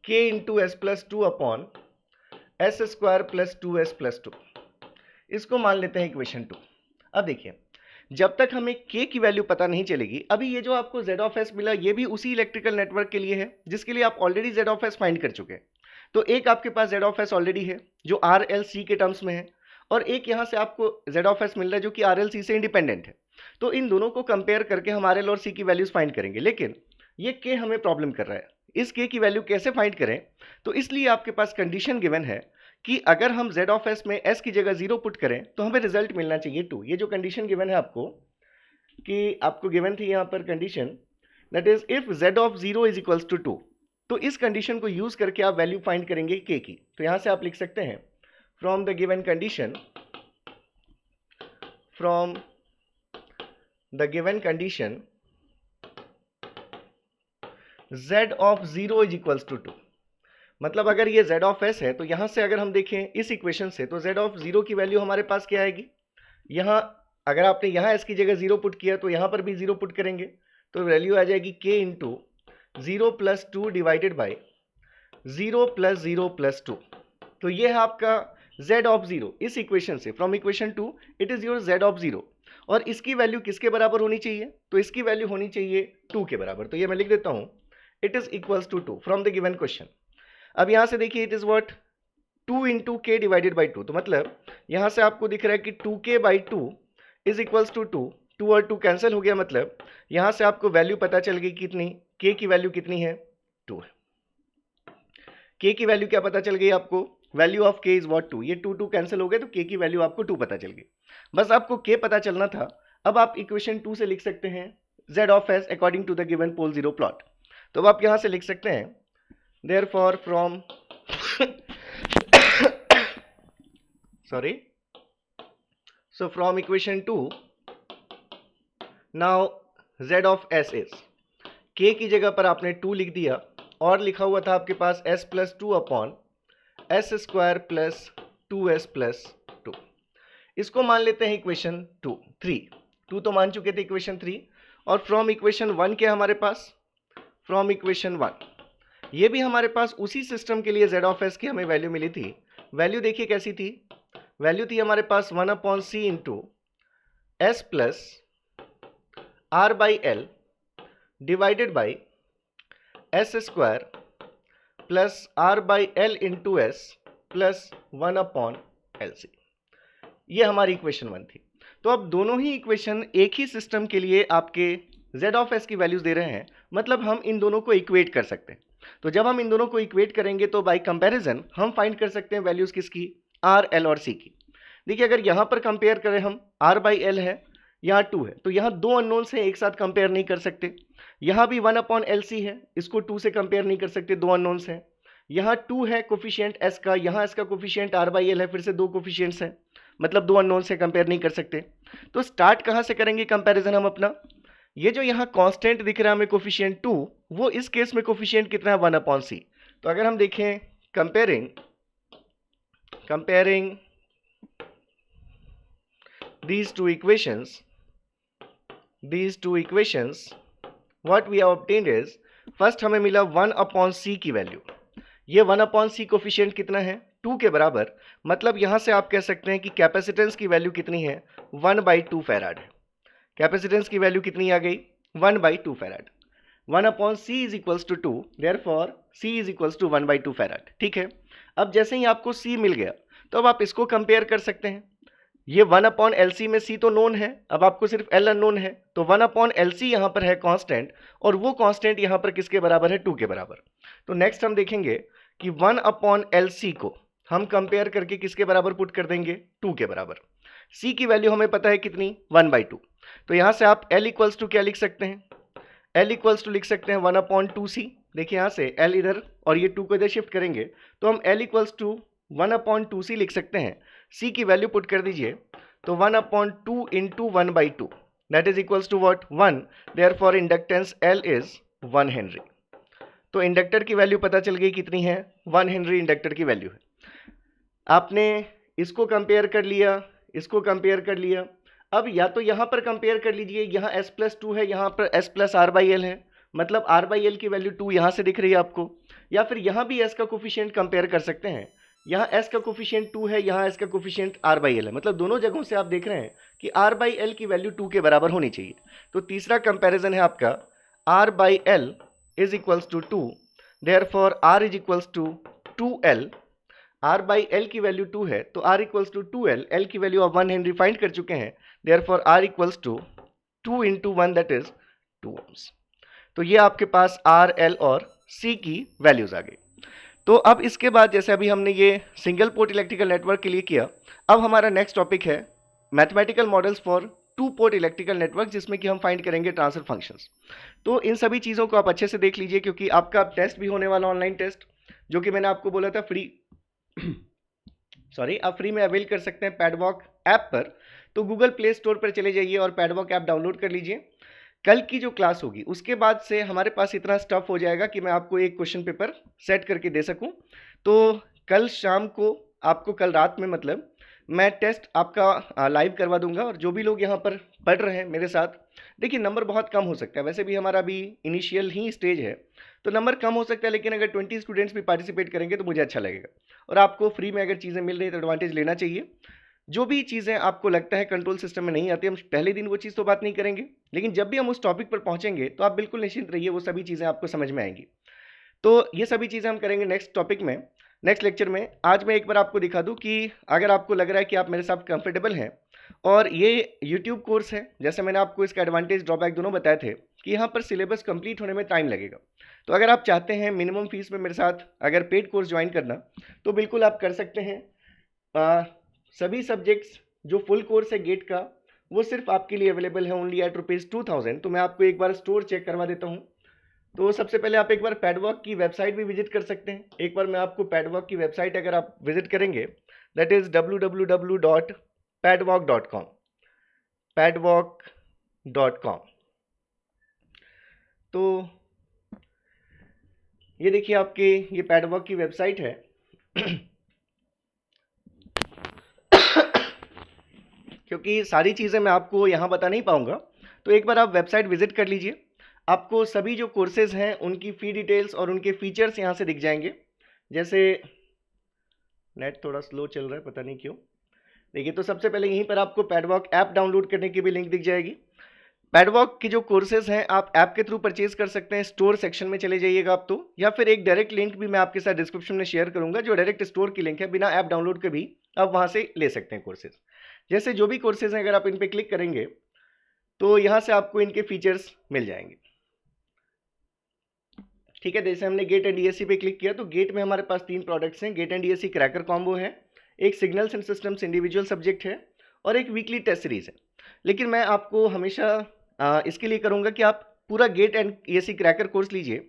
k into s + 2 upon s square plus 2s + 2। इसको मान लेते हैं इक्वेशन 2। अब देखिए, जब तक हमें k की वैल्यू पता नहीं चलेगी, अभी ये जो आपको z ऑफ s मिला ये भी उसी इलेक्ट्रिकल नेटवर्क के लिए है जिसके लिए आप already z of s find कर चुके हैं। तो एक आपके पास z ऑफ s ऑलरेडी है जो RLC के टर्म्स में है, और एक यहाँ से आपको z ऑफ s मिल रहा है जो कि RLC से इंडिपेंडेंट है। तो इन दोनों को कंपेयर करके हम RL और C की वैल्यूज फाइंड करेंगे, लेकिन ये k हमें प्रॉब्लम कर रहा है। इस k की वैल्यू कैसे फाइंड करें? तो इसलिए आपके पास कंडीशन गिवन है कि अगर हम z ऑफ s में s की जगह 0 पुट करें तो हमें रिजल्ट मिलना चाहिए 2। ये जो कंडीशन गिवन है आपको, कि आपको गिवन थी यहाँ पर condition that is if z of 0 is equals to 2, तो इस कंडीशन को यूज करके आप वैल्यू फाइंड करेंगे k की। तो यहां से आप लिख सकते हैं from the given condition z of 0 is equals to 2, मतलब अगर ये z ऑफ s है तो यहाँ से अगर हम देखें इस इक्वेशन से तो z ऑफ 0 की वैल्यू हमारे पास क्या आएगी, यहाँ अगर आपने यहाँ s की जगह 0 पुट किया तो यहाँ पर भी 0 पुट करेंगे तो वैल्यू आ जाएगी k into 0 plus 2 divided by 0 plus 0 plus 2। तो ये है आपका z ऑफ 0 इस इक्वेशन से, from equation 2 it is your z of 0। और इसकी वैल्यू किसके बराबर होनी चाहिए, तो इसकी वैल्यू होनी चाहिए 2 के बराबर। तो ये मैं लिख देता हूं, it is equals to 2 from the given question. अब यहां से देखिए it is what 2 into k divided by 2। तो मतलब यहां से आपको दिख रहा है कि 2k by 2 is equals to 2। 2 और 2 कैंसिल हो गया, मतलब यहां से आपको वैल्यू पता चल गई कितनी, k की वैल्यू कितनी है, 2 है। k की वैल्यू क्या पता चल गई आपको, value of k is what 2। ये 2 2 कैंसिल हो गए तो k की वैल्यू आपको 2 पता चल गई। बस आपको k पता चलना था। अब आप इक्वेशन 2 से लिख सकते हैं z of s according to the given pole 0 plot. तो अब आप यहां से लिख सकते हैं therefore from sorry so from equation 2 now z of s is, k की जगह पर आपने 2 लिख दिया और लिखा हुआ था आपके पास s plus 2 upon S square plus 2s plus 2। इसको मान लेते हैं इक्वेशन 2 तो मान चुके थे इक्वेशन 3। और फ्रॉम इक्वेशन 1 क्या हमारे पास, फ्रॉम इक्वेशन 1 ये भी हमारे पास उसी सिस्टम के लिए z ऑफ s की हमें वैल्यू मिली थी। वैल्यू देखिए कैसी थी, वैल्यू थी हमारे पास 1 upon c into s plus r by l divided by s square plus r by l into s plus 1 upon l c. ये हमारी इक्वेशन 1 थी। तो अब दोनों ही इक्वेशन एक ही सिस्टम के लिए आपके z ऑफ s की वैल्यूज दे रहे हैं, मतलब हम इन दोनों को इक्वेट कर सकते हैं। तो जब हम इन दोनों को इक्वेट करेंगे तो बाय कंपैरिजन हम फाइंड कर सकते हैं वैल्यूज किसकी, r, l और c की। देखिए अगर यहां पर कंपेयर करें हम, r बाई एल है, यहाँ 2 है, तो यहाँ दो अननोन्स हैं, एक साथ कंपेयर नहीं कर सकते। यहाँ भी 1 अपॉन एल सी है, इसको 2 से कंपेयर नहीं कर सकते, दो अननोन्स हैं। यहाँ 2 है कोफिशिएंट s का, यहाँ इसका कोफिशिएंट r बाई एल है, फिर से दो कोफिशिएंट्स हैं, मतलब दो अननोन से कंपेयर नहीं कर सकते। तो स्टार्ट कहाँ से करेंगे कंपैरिजन हम अपना, ये जो यहाँ कांस्टेंट दिख रहा है हमें कोफिशिएंट 2, वो इस केस में कोफिशिएंट कितना है 1 अपॉन सी। तो अगर हम देखें comparing these two equations what we have obtained is, first हमें मिला 1 अपॉन सी की वैल्यू। ये 1 अपॉन सी कोफिशिएंट कितना है 2 के बराबर, मतलब यहां से आप कह सकते हैं कि कैपेसिटेंस की वैल्यू कितनी है 1/2 फैराड है। कैपेसिटेंस की वैल्यू कितनी आ गई 1/2 farad. 1 upon c is equals to 2, therefore c is equals to 1/2 farad. ठीक है, अब जैसे ही आपको सी मिल गया तो अब आप इसको कंपेयर कर सकते हैं। ये 1 अपॉन एल सी में सी तो नोन है, अब आपको सिर्फ एल अननोन है, तो 1 अपॉन एल सी यहाँ पर है कांस्टेंट, और वो कांस्टेंट यहाँ पर किसके बराबर है 2 के बराबर। तो नेक्स्ट हम देखेंगे कि 1 अपॉन एल सी को हम कंपेयर करके किसके बराबर पुट कर देंगे 2 के बराबर। सी की वैल्यू हमें पता है कितनी 1/2। तो यहाँ से आप एल इक्वल्स टू क्या लिख सकते हैं, एल इक्वल्स टू लिख सकते हैं 1 अपॉन 2c। देखिए यहाँ से एल इधर और ये 2 को इधर शिफ्ट करेंगे तो हम L equals to 1 upon 2c लिख सकते हैं। c की वैल्यू पुट कर दीजिए तो 1 upon 2 into 1/2 that is equals to what 1, therefore inductance L is 1 henry. तो इंडक्टर की वैल्यू पता चल गई कितनी है 1 हेनरी इंडक्टर की वैल्यू है। आपने इसको कंपेयर कर लिया, इसको कंपेयर कर लिया, अब या तो यहाँ पर कंपेयर कर लीजिए, यहाँ s प्लस 2 है, यहाँ पर s plus r by l है, मतलब r बाई एल की वैल्यू 2 यहाँ से दिख रही है आपको, या फिर यहाँ भी s का कोफिशिएंट कंपेयर कर सकते हैं। यहाँ s का कोफिशिएंट 2 है, यहाँ s का कोफिशिएंट r बाई एल है, मतलब दोनों जगहों से आप देख रहे हैं कि r बाई एल की वैल्यू 2 के बराबर होनी चाहिए। तो तीसरा कंपैरिजन है आपका r by l is equals to 2, therefore r is equals to 2l। r by l की वैल्यू 2 है तो r equals to 2l, l की वैल्यू आप 1 हेनरी फाइंड कर चुके हैं, therefore r equals to 2 into 1 that is 2 ohms। तो ये आपके पास r, l और c की वैल्यूज आ गई। तो अब इसके बाद जैसे अभी हमने ये सिंगल पोर्ट इलेक्ट्रिकल नेटवर्क के लिए किया, अब हमारा नेक्स्ट टॉपिक है mathematical models for 2 port electrical network, जिसमें कि हम फाइंड करेंगे ट्रांसफर फंक्शंस। तो इन सभी चीज़ों को आप अच्छे से देख लीजिए, क्योंकि आपका टेस्ट भी होने वाला ऑनलाइन टेस्ट, जो कि मैंने आपको बोला था फ्री आप फ्री में अवेल कर सकते हैं पैडवॉक ऐप पर। तो गूगल प्ले स्टोर पर चले जाइए और पैडवॉक ऐप डाउनलोड कर लीजिए। कल की जो क्लास होगी उसके बाद से हमारे पास इतना स्टफ हो जाएगा कि मैं आपको एक क्वेश्चन पेपर सेट करके दे सकूं। तो कल शाम को आपको, कल रात में मतलब, मैं टेस्ट आपका लाइव करवा दूंगा। और जो भी लोग यहाँ पर पढ़ रहे हैं मेरे साथ, देखिए नंबर बहुत कम हो सकता है, वैसे भी हमारा अभी इनिशियल ही स्टेज है तो नंबर कम हो सकता है, लेकिन अगर 20 स्टूडेंट्स भी पार्टिसिपेट करेंगे तो मुझे अच्छा लगेगा। और आपको फ्री में अगर चीज़ें मिल रही है तो एडवांटेज लेना चाहिए। जो भी चीज़ें आपको लगता है कंट्रोल सिस्टम में नहीं आती, हम पहले दिन वो चीज़ तो बात नहीं करेंगे, लेकिन जब भी हम उस टॉपिक पर पहुंचेंगे तो आप बिल्कुल निश्चिंत रहिए, वो सभी चीज़ें आपको समझ में आएंगी। तो ये सभी चीज़ें हम करेंगे नेक्स्ट टॉपिक में, नेक्स्ट लेक्चर में। आज मैं एक बार आपको दिखा दूं कि अगर आपको लग रहा है कि आप मेरे साथ कंफर्टेबल हैं और ये यूट्यूब कोर्स है, जैसे मैंने आपको इसका एडवांटेज ड्रॉबैक दोनों बताए थे कि यहाँ पर सिलेबस कंप्लीट होने में टाइम लगेगा। तो अगर आप चाहते हैं मिनिमम फीस में मेरे साथ अगर पेड कोर्स ज्वाइन करना, तो बिल्कुल आप कर सकते हैं। सभी सब्जेक्ट्स जो फुल कोर्स है गेट का, वो सिर्फ आपके लिए अवेलेबल है ओनली एट ₹2000। तो मैं आपको एक बार स्टोर चेक करवा देता हूँ। तो सबसे पहले आप एक बार पैडवॉक की वेबसाइट भी विजिट कर सकते हैं। एक बार मैं आपको पैडवॉक की वेबसाइट अगर आप विजिट करेंगे, दैट इज़ www.padwalk.com, padwalk.com। तो ये देखिए आपके ये पैडवॉक की वेबसाइट है। क्योंकि सारी चीज़ें मैं आपको यहाँ बता नहीं पाऊँगा, तो एक बार आप वेबसाइट विजिट कर लीजिए। आपको सभी जो कोर्सेज हैं उनकी फ़ी डिटेल्स और उनके फीचर्स यहाँ से दिख जाएंगे। जैसे नेट थोड़ा स्लो चल रहा है, पता नहीं क्यों। देखिए, तो सबसे पहले यहीं पर आपको पैडवॉक ऐप डाउनलोड करने की भी लिंक दिख जाएगी। पैडवॉक की जो कोर्सेज हैं आप ऐप के थ्रू परचेज कर सकते हैं। स्टोर सेक्शन में चले जाइएगा आप तो, या फिर एक डायरेक्ट लिंक भी मैं आपके साथ डिस्क्रिप्शन में शेयर करूंगा, जो डायरेक्ट स्टोर की लिंक है, बिना ऐप डाउनलोड के भी आप वहां से ले सकते हैं कोर्सेज। जैसे जो भी कोर्सेज हैं अगर आप इन पर क्लिक करेंगे तो यहाँ से आपको इनके फीचर्स मिल जाएंगे। ठीक है, जैसे हमने गेट एंड डीएससी पे क्लिक किया तो गेट में हमारे पास 3 प्रोडक्ट्स हैं। GATE and DSC cracker combo है, एक signals and systems individual subject है, और एक वीकली टेस्ट सीरीज है। लेकिन मैं आपको हमेशा इसके लिए करूंगा कि आप पूरा GATE and DSC cracker course लीजिए।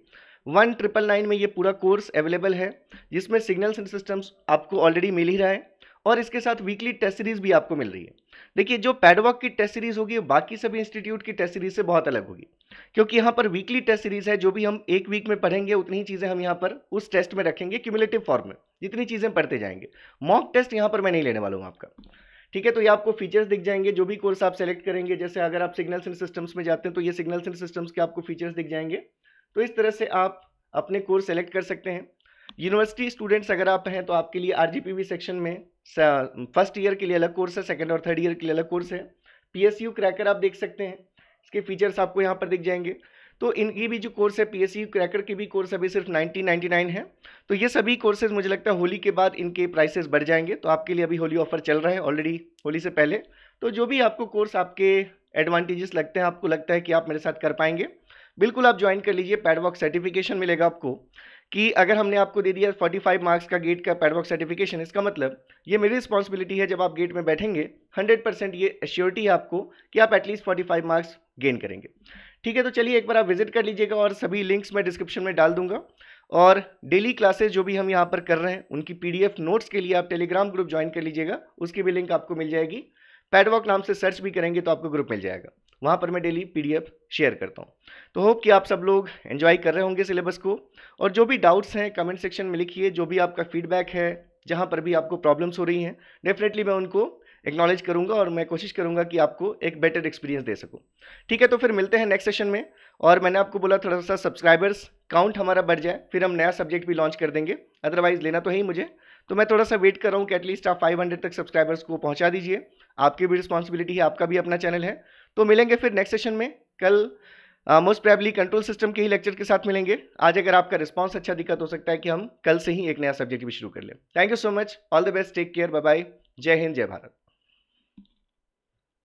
1999 में ये पूरा कोर्स अवेलेबल है, जिसमें सिग्नल्स एंड सिस्टम्स आपको ऑलरेडी मिल ही रहा है, और इसके साथ वीकली टेस्ट सीरीज भी आपको मिल रही है। देखिए, जो पैडवॉक की टेस्ट सीरीज होगी वो बाकी सभी इंस्टीट्यूट की टेस्ट सीरीज से बहुत अलग होगी, क्योंकि यहाँ पर वीकली टेस्ट सीरीज है। जो भी हम एक वीक में पढ़ेंगे उतनी ही चीज़ें हम यहाँ पर उस टेस्ट में रखेंगे, क्यूमुलेटिव फॉर्म में जितनी चीज़ें पढ़ते जाएंगे। मॉक टेस्ट यहाँ पर मैं नहीं लेने वाला हूँ आपका। ठीक है, तो ये आपको फीचर्स दिख जाएंगे जो भी कोर्स आप सेलेक्ट करेंगे। जैसे अगर आप सिग्नल्स एंड सिस्टम्स में जाते हैं तो ये सिग्नल्स एंड सिस्टम्स के आपको फीचर्स दिख जाएंगे। तो इस तरह से आप अपने कोर्स सेलेक्ट कर सकते हैं। यूनिवर्सिटी स्टूडेंट्स अगर आप हैं तो आपके लिए आरजीपीवी सेक्शन में फर्स्ट ईयर के लिए अलग कोर्स है, सेकंड और थर्ड ईयर के लिए अलग कोर्स है। पीएसयू क्रैकर आप देख सकते हैं, इसके फीचर्स आपको यहाँ पर दिख जाएंगे। तो इनकी भी जो कोर्स है पीएसयू क्रैकर की भी कोर्स अभी सिर्फ 1999 है। तो ये सभी कोर्सेज मुझे लगता है होली के बाद इनके प्राइसेस बढ़ जाएंगे, तो आपके लिए अभी होली ऑफर चल रहा है ऑलरेडी होली से पहले। तो जो भी आपको कोर्स आपके एडवांटेजेस लगते हैं, आपको लगता है कि आप मेरे साथ कर पाएंगे, बिल्कुल आप ज्वाइन कर लीजिए। पैडवॉक सर्टिफिकेशन मिलेगा आपको, कि अगर हमने आपको दे दिया 45 मार्क्स का गेट का पैडवॉक सर्टिफिकेशन, इसका मतलब ये मेरी रिस्पॉन्सिबिलिटी है, जब आप गेट में बैठेंगे 100% ये एश्योरिटी है आपको कि आप एटलीस्ट 45 मार्क्स गेन करेंगे। ठीक है, तो चलिए एक बार आप विजिट कर लीजिएगा, और सभी लिंक्स मैं डिस्क्रिप्शन में डाल दूंगा। और डेली क्लासेस जो भी हम यहाँ पर कर रहे हैं उनकी पीडीएफ नोट्स के लिए आप टेलीग्राम ग्रुप ज्वाइन कर लीजिएगा, उसकी भी लिंक आपको मिल जाएगी। पैडवॉक नाम से सर्च भी करेंगे तो आपको ग्रुप मिल जाएगा, वहाँ पर मैं डेली पीडीएफ शेयर करता हूँ। तो होप कि आप सब लोग एंजॉय कर रहे होंगे सिलेबस को, और जो भी डाउट्स हैं कमेंट सेक्शन में लिखिए। जो भी आपका फीडबैक है, जहाँ पर भी आपको प्रॉब्लम्स हो रही हैं, डेफिनेटली मैं उनको एक्नॉलेज करूंगा, और मैं कोशिश करूंगा कि आपको एक बेटर एक्सपीरियंस दे सकूं। ठीक है, तो फिर मिलते हैं नेक्स्ट सेशन में। और मैंने आपको बोला थोड़ा सा सब्सक्राइबर्स काउंट हमारा बढ़ जाए, फिर हम नया सब्जेक्ट भी लॉन्च कर देंगे। अदरवाइज लेना तो है ही मुझे, तो मैं थोड़ा सा वेट कर रहा हूँ कि एटलीस्ट आप 500 तक सब्सक्राइबर्स को पहुँचा दीजिए। आपकी भी रिस्पॉन्सिबिलिटी है, आपका भी अपना चैनल है। तो मिलेंगे फिर नेक्स्ट सेशन में कल। मोस्ट प्रोबेबली कंट्रोल सिस्टम के ही लेक्चर के साथ मिलेंगे। आज अगर आपका रिस्पांस अच्छा दिखा तो हो सकता है कि हम कल से ही एक नया सब्जेक्ट भी शुरू कर लें। Thank you so much, all the best, take care, bye bye, जय हिंद, जय भारत।